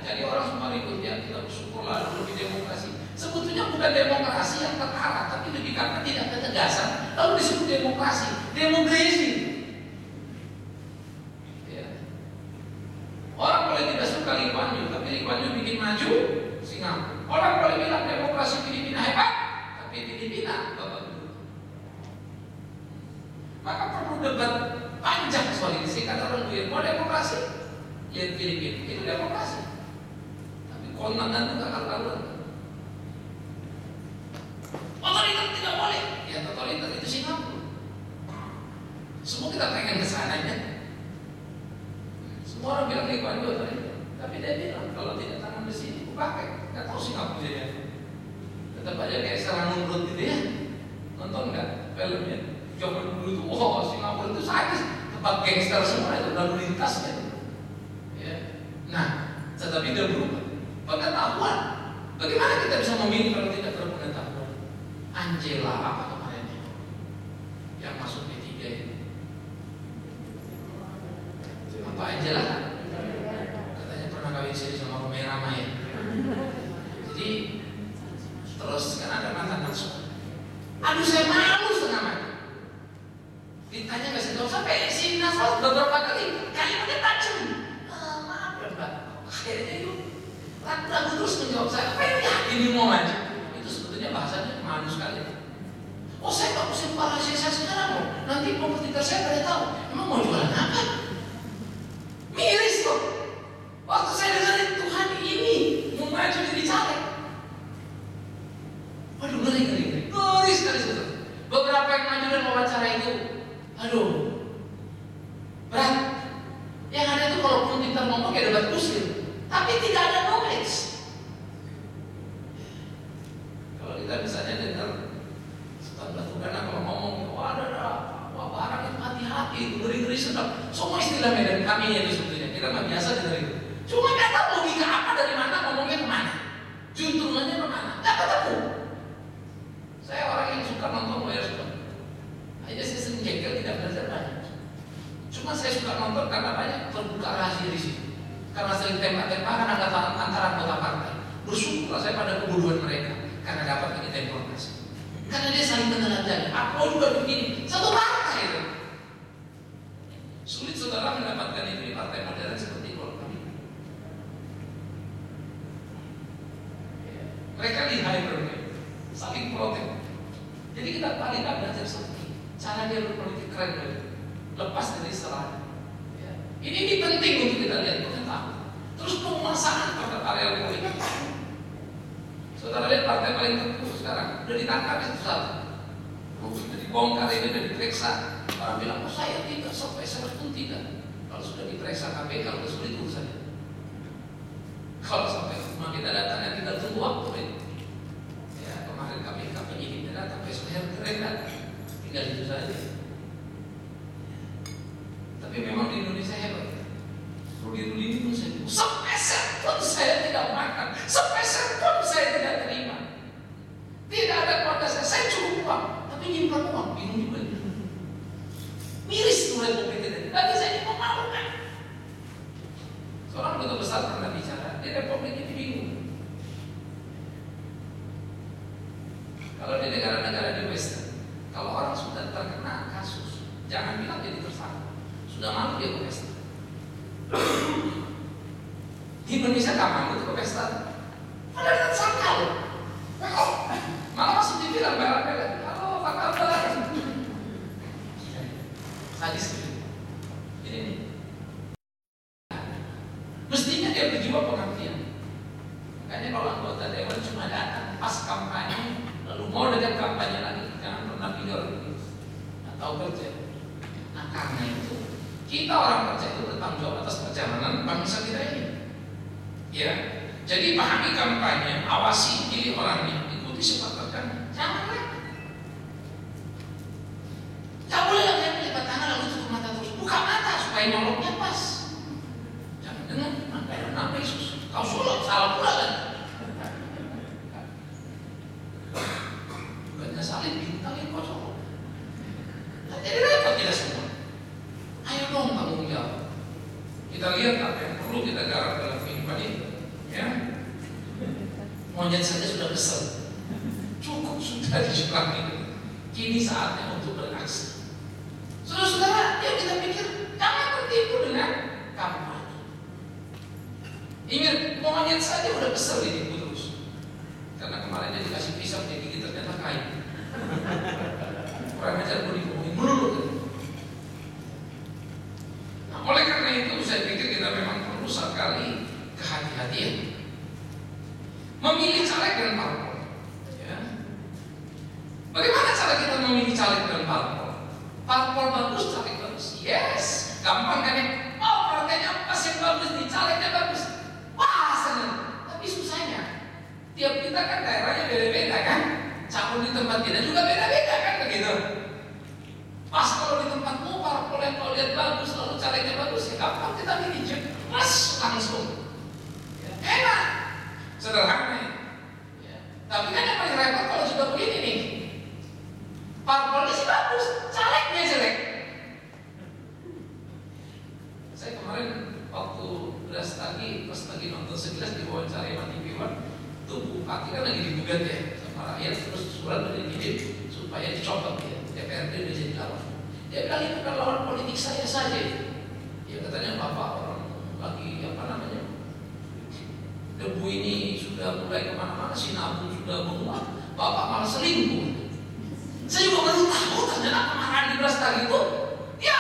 A: Jadi orang semua ribut ya, kita bersyukurlah dulu di demokrasi. Sebetulnya bukan demokrasi yang terarah, tapi lebih karena tidak ketegasan. Lalu disebut demokrasi, demokrasi. Ya. Orang boleh tidak suka Lee Kuan Yew, tapi Lee Kuan Yew bikin maju Singapura. Orang boleh bilang demokrasi Filipina hebat, tapi Filipina bapak dulu. Maka perlu debat panjang soal ini. Sehingga orang duit mau demokrasi, lihat Filipina itu demokrasi. Tapi kontenan itu gak karuan. Otoriter tidak boleh. Ya otoriter itu Singapura. Semua kita pengen kesananya. Semua orang bilang Lee Kuan Yew otoriter, tapi dia bilang kalau tidak tangan besi itu pakai. Nggak tahu Singapura ya. Tetap aja kayak serangan perut gitu ya. Nonton nggak filmnya? Zaman dulu itu, oh Singapura itu sadis, tempat gangster semua itu lalu lintasnya. Ya. Nah, tetapi dia berubah. Pengetahuan. Bagaimana kita bisa memilih kalau tidak berpengetahuan? Angela apa kemarin yang masuk P3 ini? Apa Angela? Katanya pernah kawin siri sama Romeo Rama ya. Jadi terus kan ada mantan langsung. Aduh saya malu setengah mati. Ditanya nggak sih tahu sampai si Nasrul beberapa kali kalimatnya tajam. Maaf ya Mbak. Akhirnya itu ragu terus menjawab saya. Apa yang yakin ini mau maju? Itu sebetulnya bahasanya malu sekali. Oh saya nggak pusing kepala saya sekarang loh. Nanti kompetitor saya pada tahu. Emang mau jualan apa? Miris kok. Waktu saya dengerin Tuhan ini mau maju jadi caleg. Waduh ngeri sekali sebetulnya. Beberapa yang maju dan wawancara itu, aduh berat. Yang ada itu kalaupun pintar ngomong ya debat kusir, tapi tidak ada knowledge. Kalau kita misalnya dengar Ustaz Batugana kalau ngomong, wah barang itu hati-hati, itu ngeri-ngeri sedap. Semua istilah Medan kami itu sebetulnya kita nggak biasa dengar itu. Cuma nggak tahu logika apa dari mana ngomongnya kemana, juntrungannya kemana, nggak ketemu. Saya orang yang suka nonton Western. Aja saya sering jengkel tidak belajar banyak. Cuma saya suka nonton karena banyak terbuka rahasia di situ. Karena sering tembak-tembakan antara anggota partai. Bersyukurlah saya pada kebodohan mereka karena dapat kita informasi. Karena dia saling meneladani. Aku juga begini, satu partai itu. Sulit saudara mendapatkan itu di partai modern seperti Golkar. Mereka di hibernate, saling protek. Jadi kita paling nggak belajar seperti cara dia berpolitik keren, lepas dari serangan. Ya. Ini penting untuk kita lihat pengetahuan. Terus penguasaan terhadap area politik. Saudara lihat partai paling teguh sekarang udah ditangkap itu satu. Sudah dibongkar ini, sudah diperiksa. Orang bilang, oh saya tidak sampai pun tidak. Kalau sudah diperiksa KPK, sudah sulit urusannya. Kalau sampai rumah kita datangnya, kita tunggu waktu ini. Ya kemarin KPK penyidik datang, besok keren datang. Tinggal itu saja. Tapi memang di Indonesia hebat. Rudi ini pun saya sepeser pun saya tidak makan, sepeser pun saya tidak terima. Tidak ada keluarga saya cukup uang, tapi nyimpan uang, bingung juga. Miris tuh Republik ini, bagi saya ini memalukan. Seorang duta besar pernah bicara, di Republik ini bingung. Kalau di negara-negara di Western, kalau orang sudah terkena kasus, jangan bilang jadi tersangka, sudah malu dia ke Western. Di Indonesia kapan itu ke pesta? Ada tersangka loh. Malah masuk TV dan bela-bela. Halo, apa kabar? Sadis. Ini nih. Mestinya dia berjiwa pengabdian. Makanya kalau anggota dewan cuma datang pas kampanye, lalu mau dengan kampanye lagi, jangan pernah tidur atau kerja. Nah karena itu kita orang kerja itu bertanggung jawab atas perjalanan bangsa kita ini. Ya, jadi pahami kampanye, awasi diri orangnya, ikuti sepak terjang, jangan lewat. Tak boleh lagi melipat tangan lalu tutup mata terus, buka mata supaya nyoloknya pas. Jangan dengar, nama Yesus, kau sholat salah pula kan? Bukannya salib bintangin kau sholat. Jadi repot kita semua. Ayo dong tanggung jawab. Kita lihat apa yang perlu kita garap dalam kehidupan ini. Ya, monyet saja sudah kesel. Cukup sudah dicurangi. Kini saatnya untuk beraksi. Saudara-saudara, yuk kita pikir jangan tertipu dengan kampanye. Ingat, monyet saja udah kesel ditipu terus. Karena kemarin dia dikasih pisau jadi kita ternyata kain. Orang ajar gue dibohongin melulu. Oleh karena itu saya pikir kita memang perlu sekali kehati-hatian memilih caleg dan parpol. Ya. Bagaimana cara kita memilih caleg dan parpol? Parpol bagus, caleg bagus. Yes, gampang kan ya? Oh partainya pas yang bagus nih, calegnya bagus. Wah senang. Tapi susahnya, tiap kita kan daerahnya beda-beda kan? Calon di tempat kita juga beda-beda kan begitu. Pas kalau di tempatmu parpol yang kau lihat bagus, lalu calegnya bagus, ya gampang kita pilih jelas langsung. Ya, enak, sederhana. Ya. Tapi kan yang paling repot kalau sudah begini nih, parpolnya sih bagus, calegnya jelek. Saya kemarin waktu beras tadi, pas lagi nonton sekilas di wawancara Mati Piwan, tuh Bupati kan lagi digugat ya sama rakyat, terus surat dari dikirim supaya dicopot ya. DPRD udah jadi lawan. Dia bilang itu kan lawan politik saya saja. Ya katanya bapak orang lagi apa namanya, debu ini sudah mulai kemana-mana, sinabung sudah menguap, bapak malah selingkuh. Saya juga baru tahu ternyata kemarin di Brastagi itu ya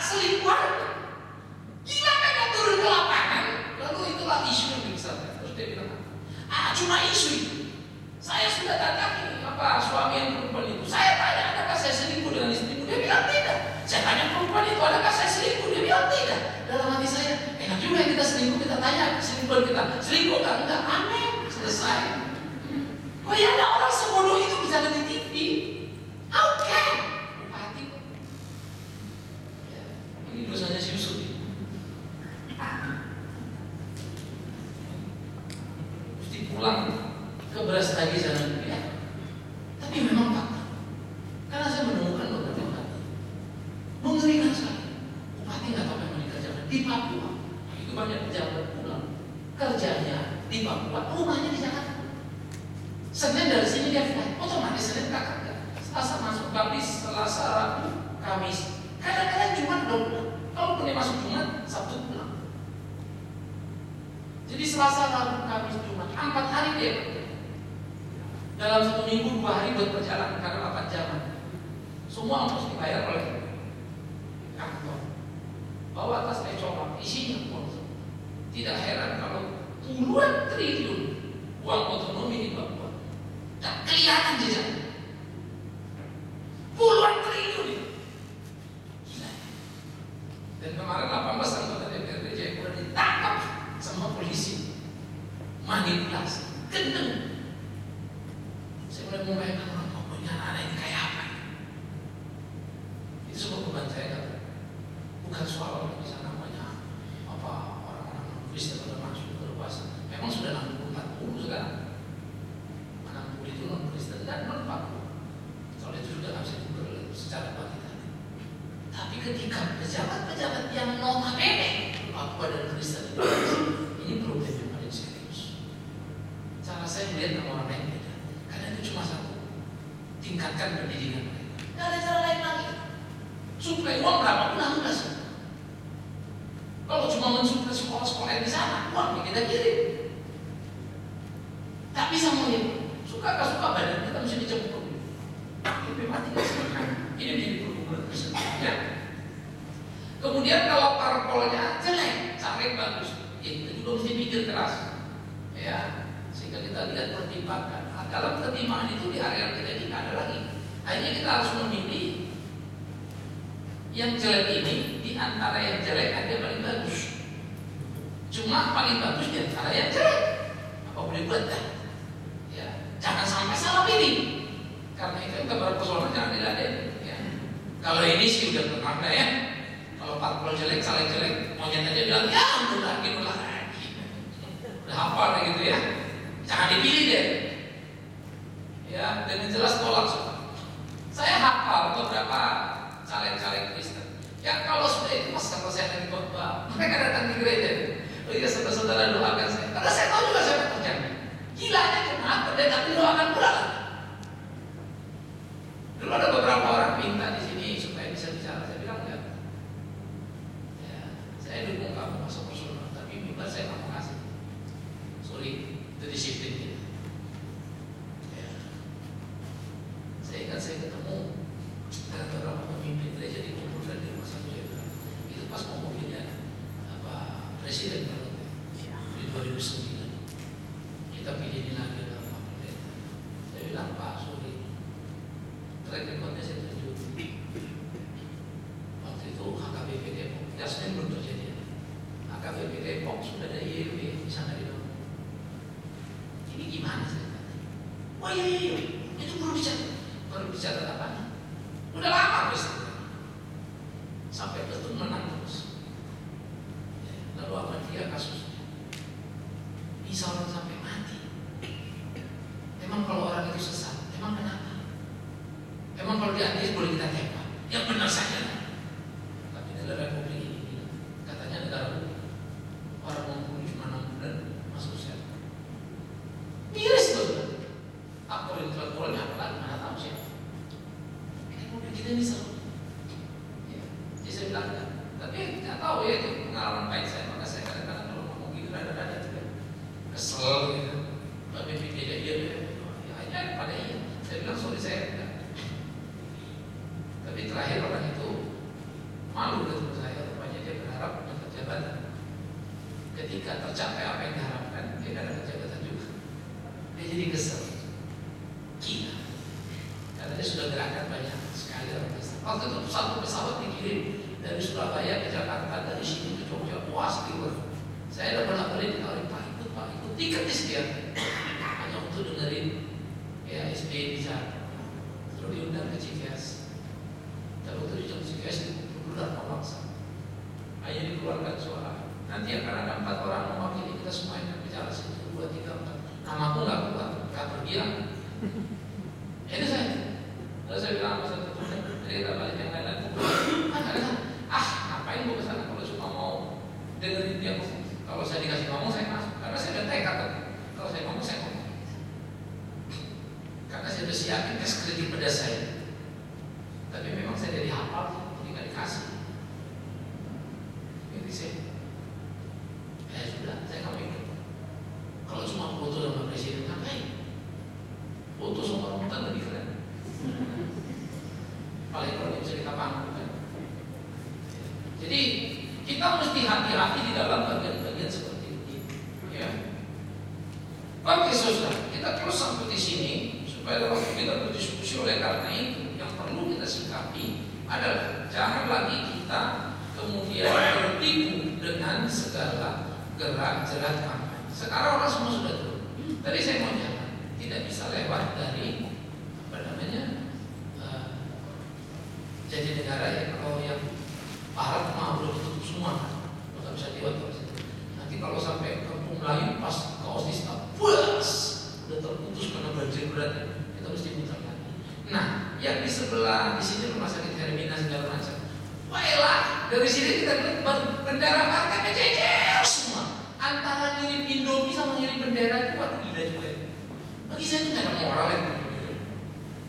A: selingkuhan. Gila mereka turun ke lapangan, lalu itulah isu yang dibesarkan. Terus dia bilang, cuma isu itu. Saya sudah datangi apa suami yang perempuan itu. Saya tanya, adakah saya selingkuh dengan istrimu? Dia bilang tidak. Saya tanya perempuan itu, adakah saya selingkuh? Dia bilang tidak. Dalam hati saya, enak juga yang kita selingkuh, kita tanya selingkuhan kita. Selingkuh kan? Enggak, amin. Selesai. Kok ya ada orang sebodoh itu bisa ada di TV? How can? Bupati. Ya, ini dosanya si Yusuf. Mesti pulang ke beras lagi jangan ya. Tapi memang fakta. Karena saya menemukan beberapa fakta mengerikan sekali. Bupati nggak tahu yang dikerjakan di Papua. Itu banyak pejabat pulang kerjanya di Papua, rumahnya di Jakarta. Senin dari sini dia flight, otomatis Senin kakak enggak. Selasa masuk Kamis, Selasa Rabu, Kamis. Kadang-kadang Jumat belum pulang. Kalau dia masuk Jumat, Sabtu pulang. Jadi Selasa, Rabu, Kamis, Jumat, 4 hari dia kerja. dalam 1 minggu 2 hari buat perjalanan karena 8 jam. Semua harus dibayar oleh kantor. Bawa tas coba isinya uang. Tidak heran kalau puluhan triliun uang otonomi di Papua tak kelihatan jejaknya. Puluhan triliun itu. Dan kemarin 18 anggota DPRD Jayapura ditangkap sama polisi. Manipulasi, gendeng. Saya mulai membayangkan orang Papua anak ini kayak apa ini? Itu semua beban saya kata. Bukan soal orang di sana namanya apa orang-orang Kristen sudah masuk berpuasa. Memang sudah 60-40 sekarang. 60 itu non Kristen dan non Papua. Soal itu sudah nggak bisa diukur secara kuantitatif. Tapi ketika pejabat-pejabat yang notabene Papua dan Kristen ini problem yang paling serius. Cara saya melihat sama orang lain beda. Karena itu cuma satu, tingkatkan pendidikan mereka. Gak ada cara lain lagi. Suplai uang berapa pun harus. Kalau cuma mensuplai sekolah-sekolah yang di sana, uang kita kirim. Tak bisa melihat. Suka gak suka badan kita mesti dijemput. Tapi mati gak sebenarnya. Ini menjadi perhubungan Kristen. Ya. Kemudian kalau parpolnya jelek, caleg bagus, itu juga mesti pikir keras. Ya, sehingga kita lihat pertimbangan. Nah, dalam pertimbangan itu di area kita ini ada lagi. Akhirnya kita harus memilih yang jelek ini di antara yang jelek ada yang paling bagus. Cuma paling bagus di antara yang jelek. Apa boleh buat dah? Ya, jangan sampai salah pilih. Karena itu kabar persoalan jangan diladen. Ya. Kalau ini sih udah pernah ya. Kalau parpol jelek, caleg jelek, monyet aja bilang ya udah lagi. Udah hafal gitu ya. Jangan dipilih deh. Ya, dengan jelas tolak semua. Saya hafal beberapa caleg-caleg Kristen. Ya kalau sudah itu pas kalau saya lagi khotbah, mereka datang di gereja. Oh iya saudara-saudara doakan saya. Karena saya tahu juga saya pekerjaan. Gilanya cuma pendeta doakan pula. Dulu ada beberapa orang minta di sini supaya bisa bicara. Saya bilang enggak. Ya, saya dukung kamu masuk personal, tapi mimbar saya nggak mau kasih. Sorry, itu disiplin kita. Ya. Saya ingat saya ketemu dengan beberapa pemimpin gereja di Kumpul dan di rumah satu itu pas mau mobilnya presiden di 2009 kita pilih ini lagi dalam Pak Pendeta. Saya bilang Pak sorry, track recordnya saya tunjuk. Waktu itu HKBP Depok, Yasmin belum terjadi. HKBP Depok sudah ada IEW di sana di bawah. Ini gimana saya kata? Oh iya, itu baru bicara apa? Udah lama peristiwa. Sampai betul menang terus. Lalu apa dia kasusnya? Bisa orang sampai mati. Emang kalau orang itu sesat, emang kenapa? Emang kalau diadil boleh kita tembak? Ya benar saja. Tapi negara Republik ini katanya negara hukum. Orang membunuh cuma 6 bulan masuk sel. Miris tuh. Apa intelektualnya apa lagi? Mana tahu siapa? Republik kita ini seru. Ya, jadi saya bilang enggak. Tapi nggak tahu ya itu pengalaman baik saya. Maka saya kadang-kadang kalau ngomong gitu rada-rada juga kesel gitu. Tapi tidak iya ya hanya pada iya. Saya bilang sorry saya enggak. Tapi terakhir orang itu malu ketemu saya. Rupanya dia berharap mendapat jabatan. Ketika tercapai apa yang diharapkan, dia tidak dapat jabatan juga. Dia jadi kesel. Gila. Karena dia sudah gerakan banyak sekali orang Kristen. Waktu itu satu pesawat dikirim dari Surabaya ke Jakarta, dari sini ke Jogja, puas keluar. Saya udah pernah balik ditawarin Pak ikut, tiket disediakan hanya untuk dengerin ya SBY bicara. Terus diundang ke Cikeas. Dan waktu di Cikeas dikumpulkan pemaksa. Hanya dikeluarkan suara. Nanti akan ada 4 orang mewakili kita semua yang bicara 1, 2, 3, 4. Namaku nggak kuat, nggak berbilang. Itu saya. Lalu saya bilang apa satu dari kita balik yang lain-lain. Ngapain gue kesana kalau cuma mau dengerin dia ngomong. Kalau saya dikasih ngomong saya masuk. Karena saya udah tekad. Kalau saya ngomong saya ngomong. Karena saya udah siapin tes kredit pada saya. Tapi memang saya jadi hafal, jadi nggak dikasih. Jadi saya sudah. Jadi kita mesti hati-hati di dalam bagian-bagian seperti ini. Ya. Oke saudara, kita terus sampai di sini supaya waktu kita berdiskusi. Oleh karena itu yang perlu kita sikapi adalah jangan lagi kita kemudian tertipu dengan segala gerak-gerak kampanye. Sekarang orang semua sudah tahu. Tadi saya mau jalan, tidak bisa lewat dari apa namanya jadi negara ya. Kalau yang barat mah udah ditutup semua, nggak bisa lewat dari situ. Nanti kalau sampai Kampung Melayu pas ke Otista, puas udah terputus karena banjir berat, kita mesti muter lagi. Nah, yang di sebelah di sini rumah sakit Hermina segala macam. Baiklah, dari sini kita lihat bendera partai berjejer semua. Antara ngirim Indomie sama ngirim bendera itu waduh gila juga. Bagi saya itu nggak ada moral yang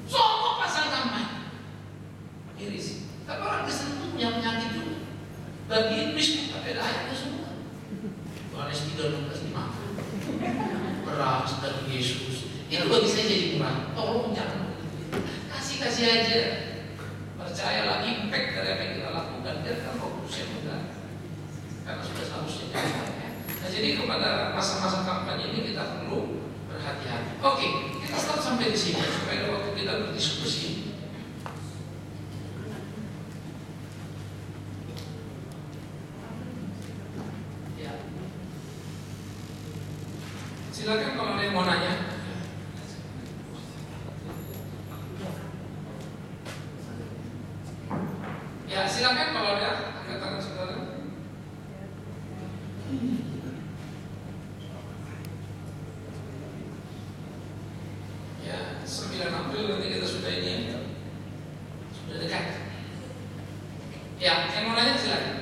A: semua pasang kampanye. Iris. Tapi orang Kristen itu punya penyakit juga. Bagi Inggris tapi ada ayatnya semua. Yohanes 3:16 dimakan. Beras dari Yesus. Itu bagi saya jadi murah. Tolong jangan kasih aja. Percayalah impact dari apa yang kita lakukan. Biarkan Roh Kudus yang mudah. Karena sudah seharusnya jalan. Nah, jadi kepada masa-masa kampanye ini kita perlu berhati-hati. Oke, kita stop sampai di sini supaya waktu kita berdiskusi. Ya. Silakan kalau ada yang mau nanya. Ya, silakan kalau ada angkat tangan saudara. Ya, 9 April nanti kita sudah ini ya. Sudah dekat. Ya, yang mau nanya silakan.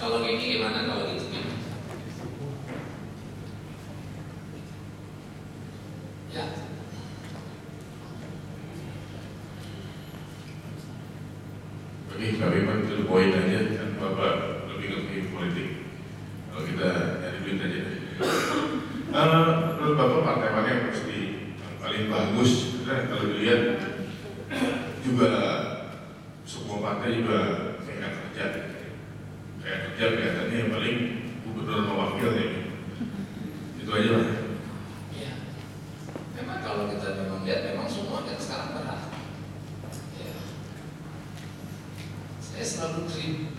A: Kalau gini gimana, kalau gitu gimana? Ya.
B: Kami itu poin aja, kan Bapak lebih ngerti politik. Kalau kita nyari duit aja. Menurut Bapak partai mana yang pasti paling bagus? Karena kalau dilihat juga semua partai juga kayak kerja kelihatannya yang paling gubernur sama wakil ya. Itu aja lah.
A: Ya. Memang kalau kita memang lihat memang semua kita sekarang berat. Saya selalu dream,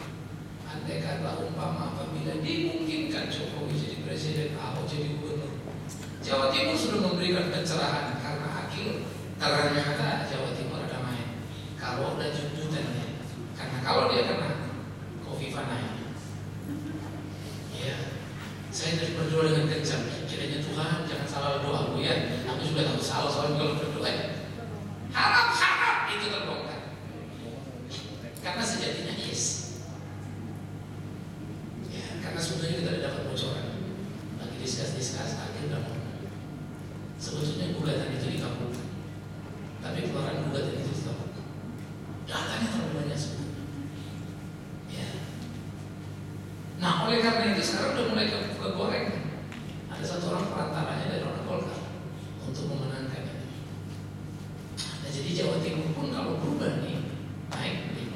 A: andai kata umpama apabila dimungkinkan Jokowi jadi presiden, Ahok jadi gubernur, Jawa Timur sudah memberikan pencerahan karena akhir ternyata Jawa Timur ada main. Kalau ada juntutannya, karena kalau dia kena Kofifa naik. Ya, saya terus berdoa dengan kencang. Kiranya Tuhan jangan salah doaku ya. Aku juga tahu salah soalnya kalau berdoa ya. Harap itu terbongkar. Karena sejatinya yes. Ya, karena sebetulnya kita tidak dapat bocoran. Lagi diskus akhir dan sebetulnya gugatan itu dikabulkan. Tapi keluaran gugatan itu dikabulkan. Datanya terlalu banyak sebetulnya. Ya. Nah, oleh karena itu sekarang udah mulai kegoreng. Ada satu orang perantaranya dari orang Golkar untuk memenangkan itu. Nah, jadi Jawa Timur pun kalau berubah nih naik nih.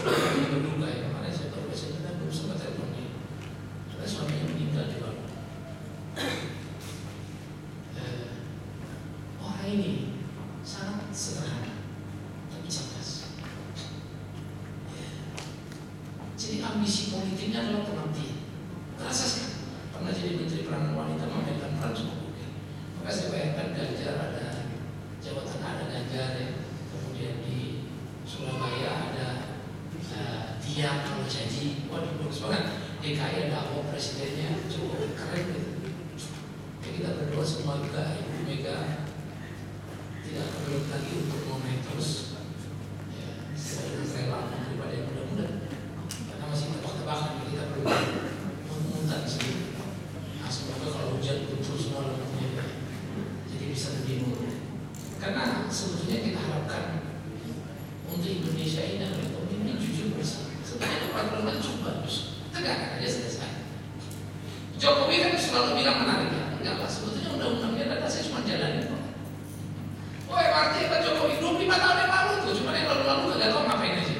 A: Berduka ya, kemarin saya tahu presiden belum sempat telepon dia. Karena suaminya meninggal di Bali. Orang ini sangat sederhana tapi cerdas. Jadi ambisi politiknya adalah pengabdian. Terasa sekali. Pernah jadi menteri peranan wanita memainkan peran cukup oke. Maka saya bayangkan Ganjar ada Jawa Tengah ada Ganjar ya. Kemudian di Surabaya ada dia kalau janji, waduh bagus banget. DKI ada Ahok presidennya cukup keren gitu. Ya, kita berdoa semua juga Ibu Mega tidak perlu lagi untuk ngomong terus. Ya, saya rela daripada yang muda-muda. Karena masih tebak-tebakan kita perlu memutar sendiri. Nah, semoga kalau hujan betul semua lemahnya jadi bisa lebih murah. Karena sebetulnya kita harapkan untuk Indonesia ini adalah pemimpin jujur bersih. Sebenarnya peraturan cukup bagus, tegakkan aja selesai. Jokowi kan selalu bilang menarik ya, enggak lah sebetulnya undang-undangnya ada saya cuma jalanin kok. Oh MRT Pak Jokowi 25 tahun yang lalu tuh, cuma yang lalu-lalu nggak tahu ngapain aja.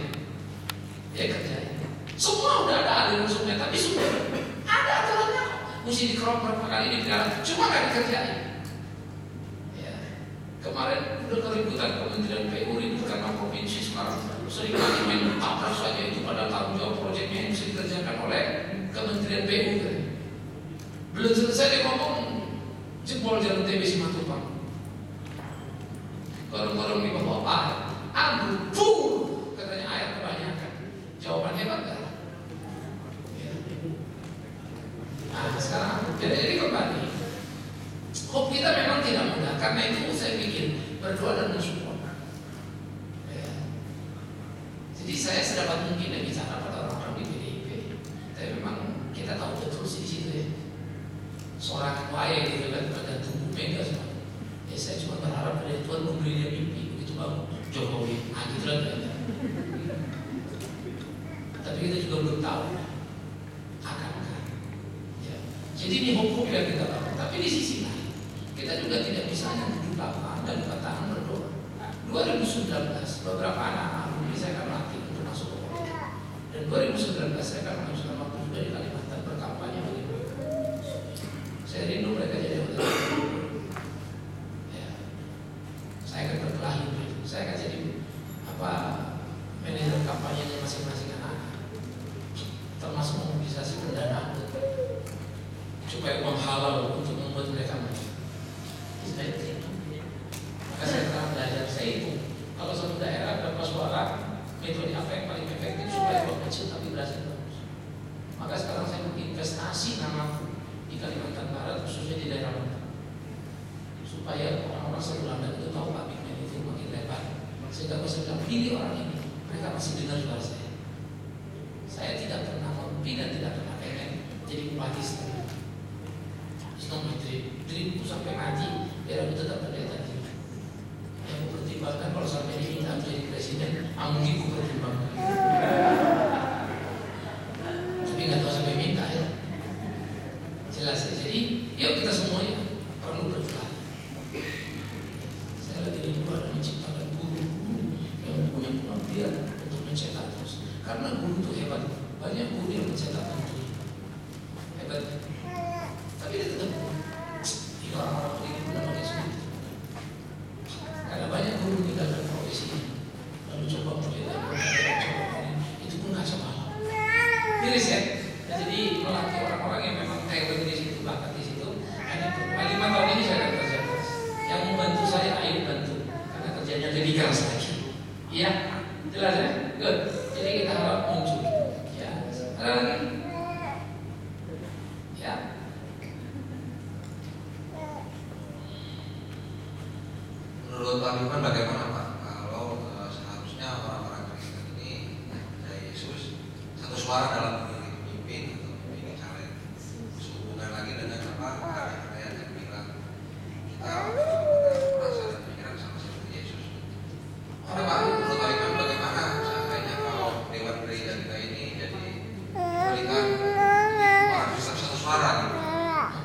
A: mesti dikerok berapa kali digarap, cuma nggak dikerjain. Ya. Kemarin udah keributan Kementerian PU ribut karena provinsi sekarang sering kali main tabrak saja itu pada tanggung jawab proyeknya yang bisa dikerjakan oleh Kementerian PU. Belum selesai dia ngomong jebol jalan TB Simatupang. Gorong-gorong di bawah air, ambruk, katanya air kebanyakan. Jawaban hebat gak? Ya. Nah sekarang jadi kembali, hope kita memang tidak mudah. Karena itu saya bikin berdoa dan mensupport. Ya. Jadi saya sedapat mungkin bicara pada orang-orang di PDIP. Tapi memang kita tahu betul sih di situ ya. Seorang waya gitu kan pada tubuh mega semua. Ya saya cuma berharap dari Tuhan memberi dia mimpi begitu bang Jokowi. Ah gitu lah. Tapi kita juga belum tahu akankah. Ya. Jadi ini hukum yang kita lakukan. Tapi di sisi lain kita juga tidak bisa hanya duduk lapang dan katakan berdoa. 2019 beberapa anak-anak alumni saya akan latih untuk masuk ke politik. Dan 2019 saya akan menghabiskan waktu juga di Kalimantan berkampanye bagi mereka. Saya rindu mereka jadi anggota. Saya akan berkelahi, saya akan jadi manajer kampanye masing-masing anak, termasuk memobilisasi pendanaan supaya uang halal untuk membuat mereka maju. Maka saya telah belajar, saya itu kalau satu daerah berapa suara, metode apa yang paling efektif supaya uang kecil tapi berhasil bagus. Maka sekarang saya menginvestasi namaku di Kalimantan Barat, khususnya di daerah Banten, supaya orang-orang sebulan itu tahu Pak Bigman itu makin lebar, sehingga saya bilang pilih orang ini, mereka masih dengar suara saya. Saya tidak pernah memimpi dan tidak pernah pengen jadi bupati sekarang. Itu dreamku sampai mati, biar aku tetap pendeta ini. Yang aku pertimbangkan kalau sampai diminta menjadi presiden, mungkin aku pertimbangkan. Tapi nggak tahu sampai minta ya. Jelas ya. Jadi, yuk kita semuanya perlu berdoa. Saya lagi rindu ada menciptakan guru yang punya kemampuan untuk mencetak terus. Karena guru itu hebat, banyak guru yang mencetak menteri hebat. Tapi dia tetap orang-orang beriman namanya sulit. Karena banyak guru meninggalkan profesi lalu coba itu pun nggak coba. Miris ya. Nah, jadi melatih orang-orang yang memang talent di situ, bakat di situ. Nah, 5 tahun ini saya akan kerja keras. Yang membantu saya, ayo bantu. Karena kerjanya lebih keras lagi. Iya, jelas ya? Good. Jadi kita harap muncul. Ya, ada lagi? Ya.
C: Menurut Pak Bigman bagaimana Pak kalau seharusnya orang-orang Kristen ini dari Yesus satu suara dalam memilih pemimpin atau memilih caleg, sehubungan lagi dengan apa ayat-ayat yang bilang kita merasa dan pikiran sama seperti Yesus. Menurut Pak Bigman bagaimana seandainya kalau dewan gereja kita ini jadi berikan orang Kristen satu suara gitu?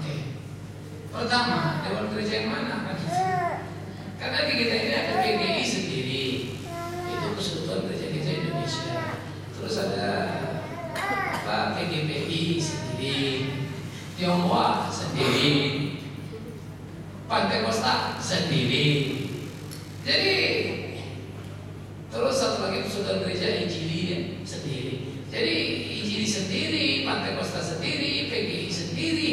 A: Oke. Pertama, dewan gereja yang mana? Karena di kita ini ada PGI sendiri, itu Persekutuan Gereja-Gereja Indonesia. Terus ada PGPI sendiri, Tionghoa sendiri, Pantekosta sendiri. Jadi terus satu lagi Persekutuan Gereja Injili sendiri. Jadi Injili sendiri, Pantekosta sendiri, PGI sendiri.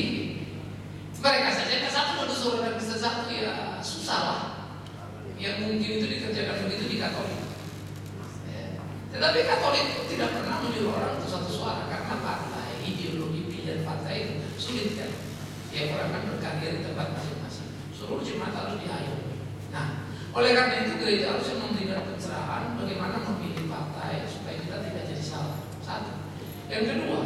A: Mereka saja satu berdua dan Kristen satu ya susah lah. Yang mungkin itu dikerjakan begitu di Katolik. Ya. Tetapi Katolik itu tidak pernah menyuruh orang untuk satu suara karena partai, ideologi pilihan partai itu sulit kan. Tiap orang kan berkarya di tempat masing-masing. Seluruh jemaat harus diayomi. Nah, oleh karena itu gereja harusnya memberikan pencerahan bagaimana memilih partai supaya kita tidak jadi salah. Satu. Yang kedua,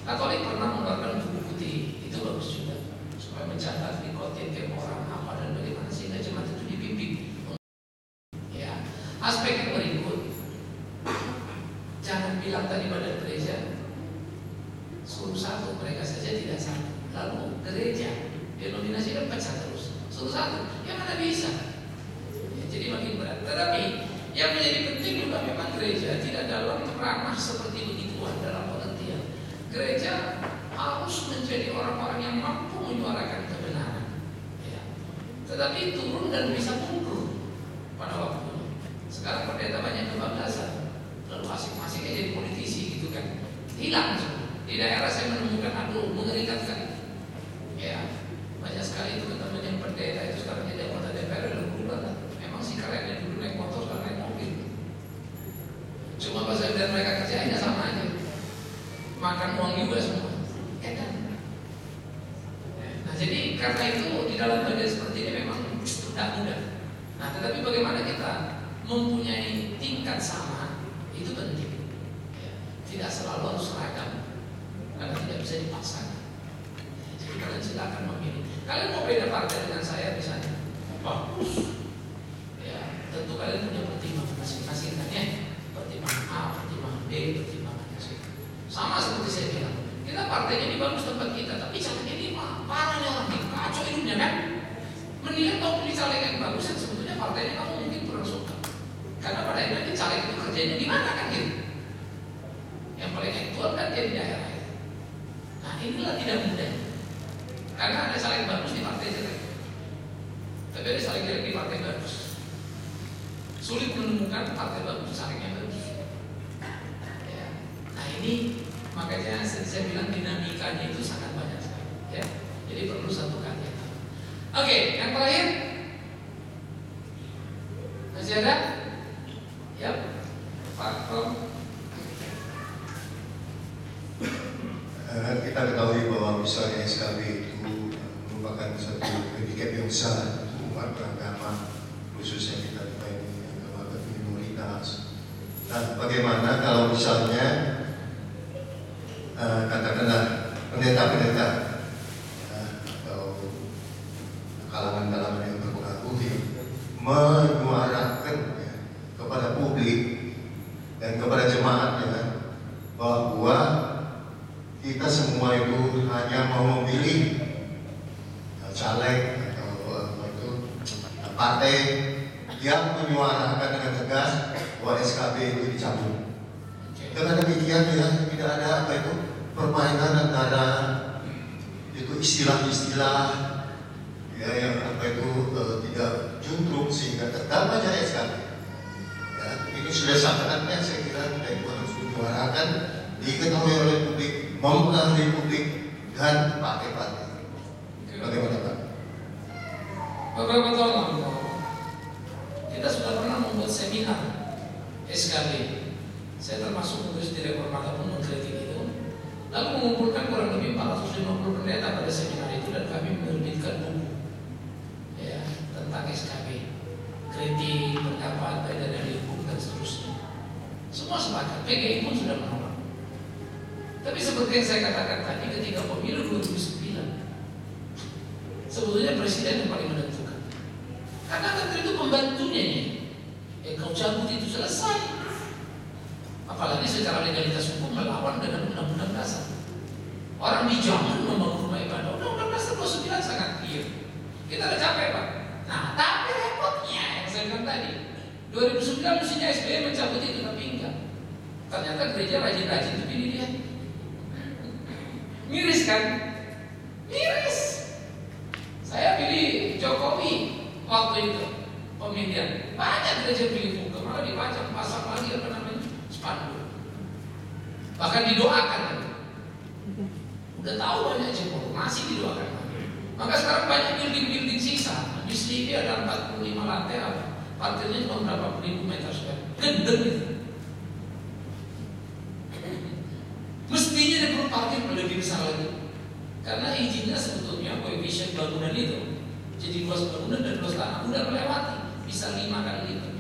A: Katolik pernah mengeluarkan buku putih, itu bagus juga supaya mencatat di khotib tiap orang apa dan bagaimana sehingga jemaat itu dibimbing. Aspek yang berikut, jangan bilang tadi pada gereja suruh satu, mereka saja tidak satu. Lalu gereja denominasi kan pecah terus, suruh satu, yang mana bisa? Ya, jadi makin berat. Tetapi yang menjadi penting juga memang gereja tidak dalam ranah seperti begituan dalam pengertian. Gereja harus menjadi orang-orang yang mampu menyuarakan kebenaran. Ya. Tetapi turun dan bisa mundur pada waktunya. Sekarang pendeta banyak kebablasan, lalu masing-masing jadi politisi gitu kan, hilang semua. Di daerah saya menemukan, aduh, mengerikan sekali. Ya, banyak sekali itu teman yang pendeta itu sekarang jadi anggota DPR dan berubah. Memang sih kerennya dulu naik motor, sekarang naik mobil. Cuma pas saya lihat mereka kerjainnya sama aja, makan uang juga semua. Ya kan? Nah, jadi karena itu di dalam bagian seperti ini memang tidak mudah. Nah, tetapi bagaimana kita mempunyai tingkat sama itu penting. Ya, tidak selalu harus seragam, karena tidak bisa dipaksakan. Jadi kalian silakan memilih. Kalian mau beda partai dengan saya misalnya, bagus. Ya, tentu kalian punya pertimbangan masing-masing kan ya. Pertimbangan A, pertimbangan B, pertimbangan C. Sama seperti saya bilang, kita partainya di bagus tempat kita, tapi caranya ini parah nih orang ini, kacau hidupnya kan. Mendingan kau pilih caleg yang bagus yang sebetulnya partainya kamu mungkin kurang suka. Karena pada akhirnya caleg itu kerjanya di mana kan gitu. Yang paling aktual kan dia di daerah. Nah, inilah tidak mudah. Karena ada caleg bagus di partai jelek, tapi ada caleg jelek di partai bagus. Sulit menemukan partai bagus, caleg yang bagus. Ya. Nah, ini makanya saya bilang dinamikanya itu sangat banyak sekali. Ya. Jadi perlu satu karya. Oke, yang terakhir masih ada? Ya, Pak Tom.
D: Kita ketahui bahwa misalnya SKB itu merupakan satu predikat yang besar untuk umat beragama, khususnya kita ini agama minoritas. Nah, bagaimana kalau misalnya katakanlah pendeta-pendeta atau kalangan-kalangan yang berpengaruh menyuarakan kepada publik dan kepada jemaatnya bahwa kita semua itu hanya mau memilih caleg atau partai yang menyuarakan dengan tegas bahwa SKB itu dicabut. Dengan demikian ya tidak ada permainan antara itu istilah-istilah ya yang tidak juntrung sehingga tetap aja SKB. Ya, ini sudah saatnya saya kira kita itu harus menyuarakan, diketahui oleh publik, mempengaruhi publik dan partai-partai. Bagaimana Pak?
A: Beberapa tahun lalu kita sudah pernah membuat seminar SKB. Saya termasuk menulis di Reformata pun mengkritik itu. Lalu mengumpulkan kurang lebih 450 pendeta pada seminar itu dan kami menerbitkan buku ya tentang SKB, kritik, pendapat, dan hukum dan seterusnya. Semua sepakat. PGI pun sudah menolak. Tapi seperti yang saya katakan tadi, ketika pemilu 2009, sebetulnya presiden yang paling menentukan. Karena menteri itu pembantunya ya. Kau cabut itu selesai. Apalagi secara legalitas hukum melawan dengan undang-undang dasar. Orang dijamin membangun rumah ibadah. Undang-undang dasar 29 sangat clear. Kita udah capek Pak. Nah, tapi repotnya yang saya bilang tadi, 2009 mestinya SBY mencabut itu, tapi enggak. Ternyata gereja rajin-rajin itu pilih dia. Miris kan? Miris. Saya pilih Jokowi waktu itu pemilihan. Banyak gereja pilih hukum, malah dipajang, pasang lagi spanduk. Bahkan didoakan. Udah tahu banyak jempol, masih didoakan. Maka sekarang banyak building-building sisa. Di sini ada 45 lantai, parkirnya cuma berapa ribu meter square. Gendeng itu. Mestinya dia perlu parkir lebih besar lagi. Karena izinnya sebetulnya koefisien bangunan itu, jadi luas bangunan dan luas tanah udah melewati, bisa 5 kali lipat.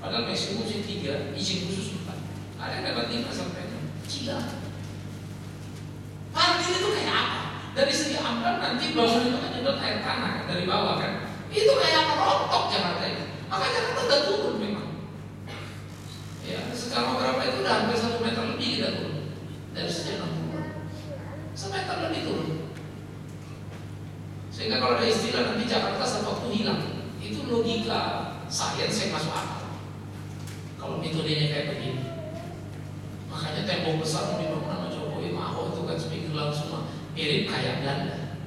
A: Padahal maksimum sih 3, izin khusus 4. Ada yang dapat 5 sampai 6. Gila. Parkir itu kayak apa? Dari segi amdal nanti bangunan itu kan nyedot air tanah kan, dari bawah kan. Itu kayak merontok Jakarta itu. Maka Jakarta udah turun memang. Ya, sekarang berapa itu udah hampir 1 meter lebih kita turun. Dari sejak 60. Semeter lebih turun. Sehingga kalau ada istilah nanti Jakarta sewaktu hilang, itu logika sains yang masuk akal. Kalau metodenya kayak begini. Makanya tembok besar mau dibangun sama Jokowi, Ahok itu kan speaker laut semua. mirip kayak Belanda,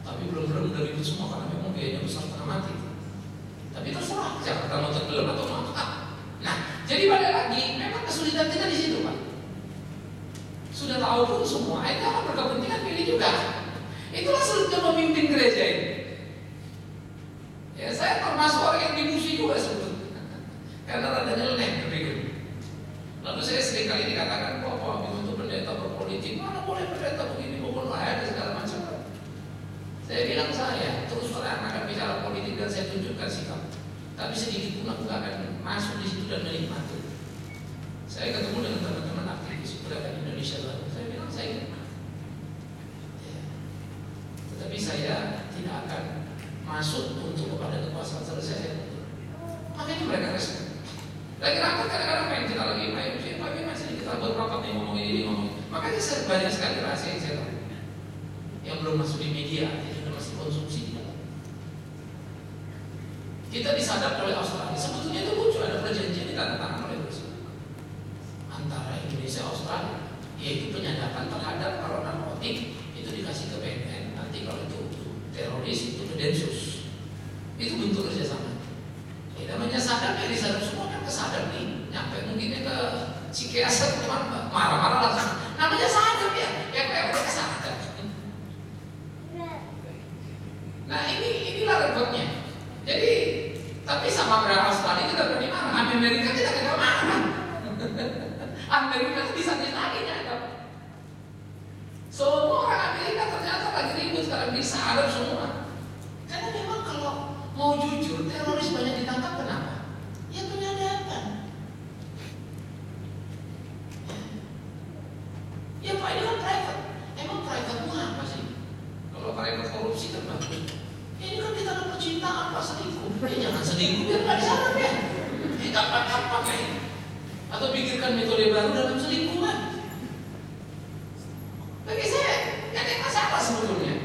A: tapi belum udah ribut semua karena memang biayanya besar setengah mati. Tapi terserah Jakarta mau tenggelam atau mau apa. Nah, jadi balik lagi, memang kesulitan kita di situ, Pak. Sudah tahu pun semua, itu akan berkepentingan pilih juga. Itulah sulitnya memimpin gereja ini. Ya, saya termasuk orang yang dimusuhi juga sebetulnya, karena rada nyeleneh berpikir. Lalu saya seringkali dikatakan, bahwa untuk pendeta berpolitik, mana boleh pendeta begini, pokoknya ada segala macam. Saya bilang saya terus terang akan bicara politik dan saya tunjukkan sikap. Tapi sedikit pun aku gak akan masuk di situ dan menikmati. Saya ketemu dengan teman-teman aktivis Gerakan Indonesia Baru. Saya bilang saya ya. Tetapi saya tidak akan masuk untuk kepada kekuasaan selesai. Makanya mereka respon. Lagi rapat kadang-kadang main kita lagi main, pagi masih kita buat rapat nih ngomongin ini ngomongin. Makanya saya banyak sekali rahasia yang saya tahu yang belum masuk di media, itu masih konsumsi di dalam. Kita disadap oleh Australia. Sebetulnya itu lucu, ada perjanjian ditandatangani oleh Presiden antara Indonesia dan Australia, yaitu penyadapan terhadap kalau narkotik itu dikasih ke BNN, nanti kalau itu teroris itu ke Densus. Itu bentuk kerjasama. Ya, namanya sadap ya disadap semua kan kesadap nih, nyampe mungkinnya ke Cikeas kemana, marah-marah langsung. Namanya sadap ya, yang kayak udah kesadap. Nah inilah repotnya. Jadi tapi sama berapa Australia kita berani marah, Amerika kita tidak marah. Amerika itu bisa lagi nyadap. Semua orang Amerika ternyata lagi ribut sekarang disadap semua. Karena memang kalau mau jujur, teroris banyak ditangkap kenapa? Ya penyadapan. Ya Pak, ini kan private. Emang private itu apa sih? Kalau private korupsi kan bagus. Ini kan kita ada percintaan, Pak, selingkuh. Ya jangan selingkuh biar nggak disadap ya. Nggak apa-apa kayak. Atau pikirkan metode baru dalam selingkuhan. Bagi saya, nggak ada masalah sebetulnya.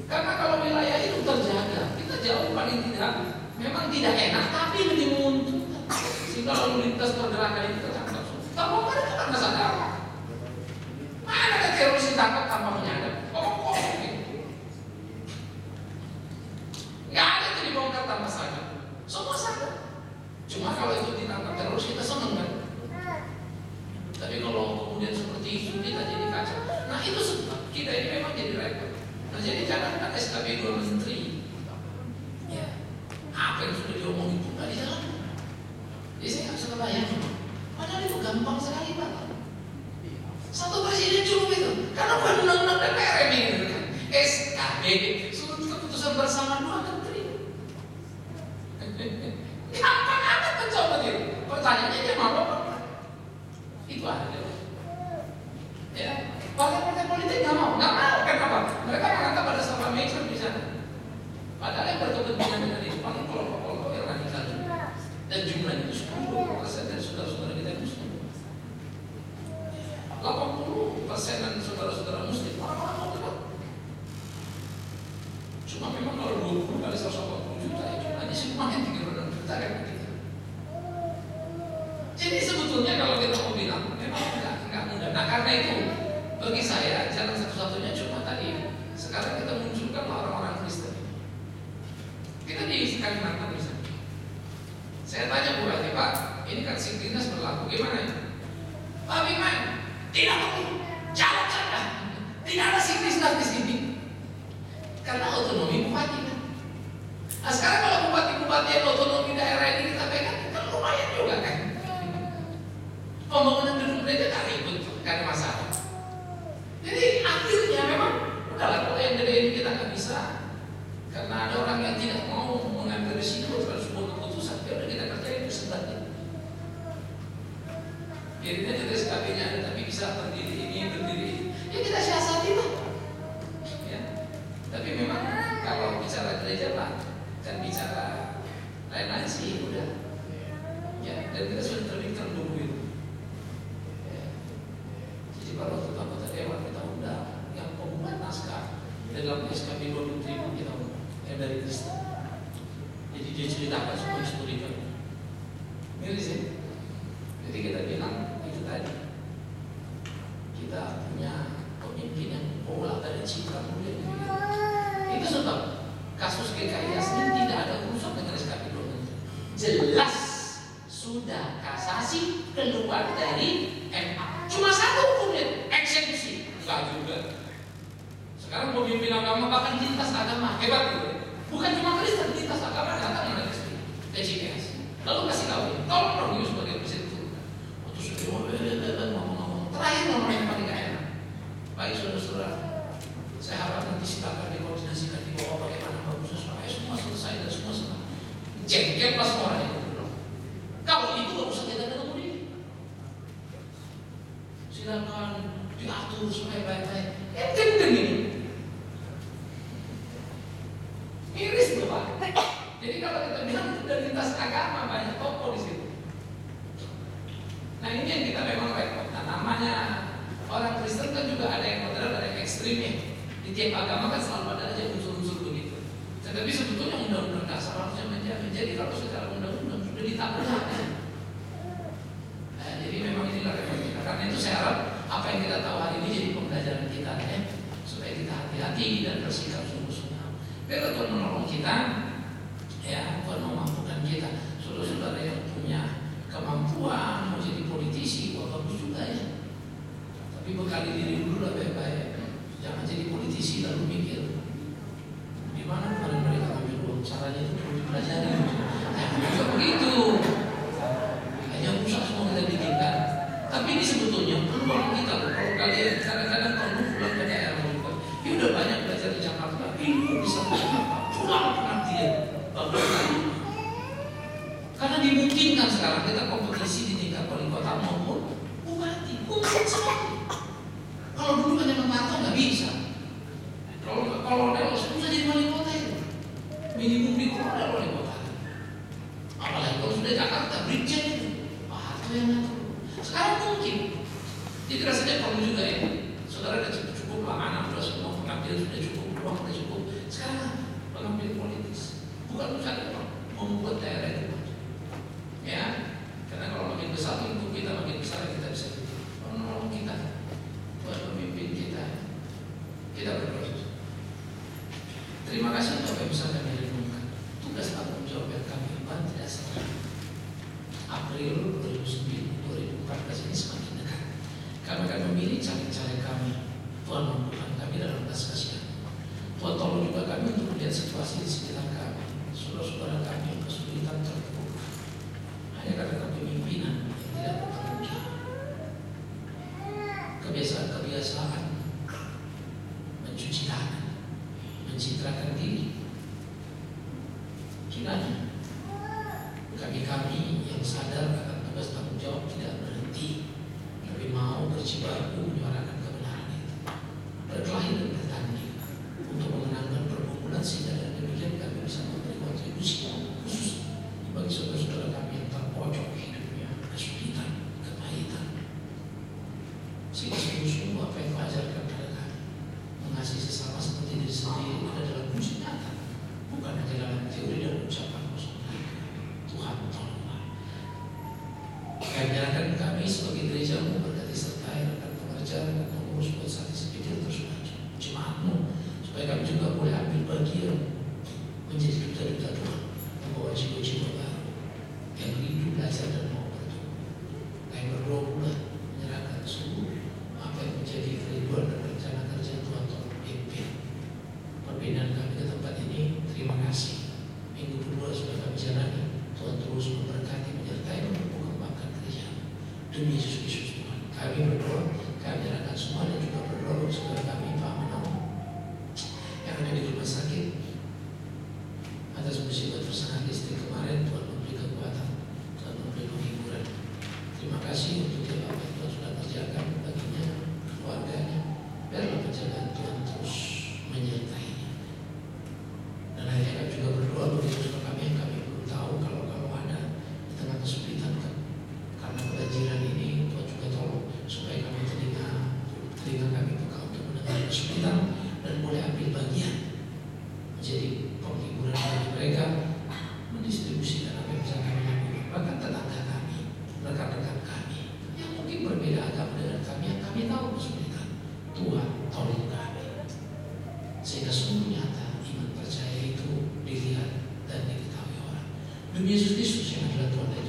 A: Karena kalau wilayah itu terjaga, kita jauh paling tidak, memang tidak enak, tapi lebih menguntungkan. Sehingga lalu lintas pergerakan itu tertangkap. Kalau mereka kan nggak sadar. Mana ada teroris ditangkap tanpa menyadap? Nggak ada itu dibongkar tanpa sadar. Semua sadar. Cuma kalau itu ditangkap teroris kita senang kan. Tapi kalau kemudian seperti itu kita jadi kacau. Nah itu sebab kita ini memang jadi repot. Nah jadi jangankan SKB 2 menteri. Ya, apa yang sudah diomongin itu nggak dijalankan. Jadi saya nggak bisa kebayang. Padahal itu gampang sekali Pak. Satu presiden cukup itu. Karena bukan undang-undang DPR ini gitu kan. SKB surat keputusan bersama 2 menteri. Gampang amat mencoba gitu. Pertanyaannya dia mau apa? Itu ada. Ya, partai-partai politik nggak mau. Kenapa? Mereka menganggap ada salah major di sana. Padahal yang berkepentingan dengan itu paling kelompok-kelompok yang radikal juga. Dan jumlahnya itu 10% dari saudara-saudara kita yang muslim. 80%-an saudara-saudara muslim orang-orang mau kenal. Cuma memang kalau 20 kali 140 juta ya jumlahnya sih lumayan 36 juta kan begitu. Jadi sebetulnya kalau kita mau bilang memang enggak mudah. Nah karena itu bagi saya jalan satu-satunya cuma tadi sekarang kita munculkan orang-orang Kristen. Kita di Kalimantan misalnya. Saya tanya Bu Ati, Pak, ini kan Siktinas berlaku gimana ya? Pak Biman, tidak perlu jawab saja. Tidak ada Siktinas di sini. Karena otonomi bupati kan. Nah sekarang kalau bupati-bupati yang otonomi daerah ini kita pegang kan lumayan juga kan. Pembangunan gedung gereja tak ribut, gak ada masalah. Jadi akhirnya memang udahlah kalau yang gede ini kita nggak bisa karena ada orang yang tidak mau mengambil risiko terhadap sebuah keputusan. Ya udah kita kerjain itu sebenarnya. Jadinya jadi SKB-nya ada tapi bisa berdiri ini. Ya kita siasati lah. Ya. Tapi memang kalau bicara gereja lah dan bicara lain-lain sih udah. Ya dan kita sudah terbitkan buku itu. Kalau anggota dewan kita undang yang pembuat naskah dalam SKB 20.000 kita undang yang dari Kristen. Jadi dia ceritakan semua historical. Miris ya. Jadi kita bilang itu tadi kita punya pemimpin yang pola tadi dari MA. Cuma satu hukumnya, eksekusi. Enggak juga. Sekarang pemimpin agama bahkan lintas agama, hebat gitu. Bukan cuma Kristen, lintas agama datang dari CPS. Lalu kasih tahu, tolong dong Yus sebagai presiden itu. Waktu sudah ngomong-ngomong, terakhir ngomong yang paling gak enak. Baik saudara-saudara, saya harap nanti silakan dikoordinasikan di bawah bagaimana bagusnya supaya semua selesai dan semua senang. Jengkel pas orang itu. Kalau itu gak usah kita ketemu dia. Silakan diatur supaya baik-baik. Gendeng ini. Miris tuh Pak. Jadi kalau kita bilang itu dari lintas agama banyak tokoh di situ. Nah ini yang kita memang repot. Nah namanya orang Kristen kan juga ada yang moderat, ada yang ekstrim ya. Di tiap agama kan selalu ada aja unsur-unsur begitu. Tetapi sebetulnya undang-undang dasar harusnya menjamin. Jadi kalau secara undang-undang sudah ditabrak. Nah, jadi memang inilah repot kita. Karena itu saya harap apa yang kita tahu hari ini jadi pembelajaran kita ya, supaya kita hati-hati dan bersikap sungguh-sungguh. Biar Tuhan menolong kita, ya Tuhan memampukan kita. Saudara-saudara yang punya kemampuan mau jadi politisi, wah bagus juga ya. Tapi bekali diri dulu lah baik-baik. Jangan jadi politisi lalu mikir gimana kemarin mereka ambil uang, caranya itu perlu dipelajari. Juga begitu. Hanya usaha semua kita bikinkan. Tapi ini sebetulnya peluang kita loh. Kalau kalian kadang-kadang kalau pulang ke daerah juga, ya udah banyak belajar di Jakarta. Ini bisa ke Jakarta. Pulang pengertian. Bagus sekali. Karena dimungkinkan sekarang kita kompetisi di tingkat wali kota maupun bupati. Mungkin sekali. Kalau dulu hanya memantau nggak bisa. Kalau kolonel susah jadi wali kota itu. Minimum di kolonel wali kota. Apalagi kalau sudah Jakarta, Brigjen itu. Atau yang ngatur. Sekarang mungkin. Jadi rasanya perlu juga ya. Saudara sudah cukup lah, anak sudah semua pengambilan sudah cukup, uang sudah cukup. Sekarang pengambil politis. Bukan usaha membuat daerah itu. Ya, karena kalau makin besar untuk kita makin besar kita bisa menolong kita, buat memimpin kita. Kita berdoa. Terima kasih untuk apa yang bisa kami renungkan. Tugas tanggung jawab yang kami emban tidak salah. April 2014 ini semakin dekat. Kami akan memilih caleg-caleg kami. Tuhan mampukan kami dalam belas kasihan. Tuhan tolong juga kami untuk melihat situasi di sekitar kami, saudara-saudara kami yang kesulitan terpuruk. Hanya karena kepemimpinan yang tidak bertanggung jawab. Kebiasaan-kebiasaan mencuci tangan, mencitrakan diri. Kiranya kami yang sadar akan tugas tanggung jawab tidak berhenti, tapi mau berjibaku menyuarakan kebenaran itu, berkelahi dan bertanding untuk memenangkan pergumulan sehingga dengan demikian kami bisa memberi kontribusi khusus bagi saudara-saudara kami yang terpojok hidupnya, kesulitan, kepahitan. Sehingga sungguh-sungguh apa yang diajarkan pada kami, mengasihi sesama seperti diri sendiri ada dalam wujud nyata, bukan hanya dalam teori dan ucapan kosong. Tuhan tolonglah. Kami menyerahkan kami sebagai gereja memberkati sertai rekan pengajar dan pengurus buat saat sepikir terus jemaatmu, supaya kami juga boleh ambil bagian menjadi duta-duta Tuhan, membawa jiwa-jiwa baru yang rindu belajar dan mau bertumbuh. Kami berdoa pula menyerahkan seluruh apa yang menjadi kerinduan dan rencana kerja Tuhan tolong pimpin. Perpindahan kami ke tempat ini, terima kasih. Minggu kedua sudah kami jalani. Tuhan terus memberkati, menyertai dan memperkembangkan gereja. Demi Yesus Kristus Tuhan, kami berdoa, kami menyerahkan semua dan juga berdoa untuk saudara kami Pak Menang yang ada di rumah sakit atas musibah tersengat istri kemarin. Tuhan memberi kekuatan, Tuhan memberi penghiburan. Terima kasih untuk dia Bapak Tuhan sudah kerjakan baginya, keluarganya. Biarlah penjagaan Tuhan terus menyertainya. Dan akhirnya kami juga berdoa bagi saudara kami yang kami belum tahu kalau ada di tengah kesulitan karena kebanjiran ini. Tuhan juga tolong supaya kami telinga kami buka untuk mendengar kesulitan dan boleh ambil bagian menjadi penghiburan bagi mereka, mendistribusikan apa yang bisa kami lakukan. Bahkan tetangga kami, rekan-rekan kami yang mungkin berbeda agama dengan kami, yang kami tahu kesulitan, Tuhan tolong kami sehingga sungguh nyata iman percaya itu dilihat dan diketahui orang. Demi Yesus Kristus yang adalah Tuhan.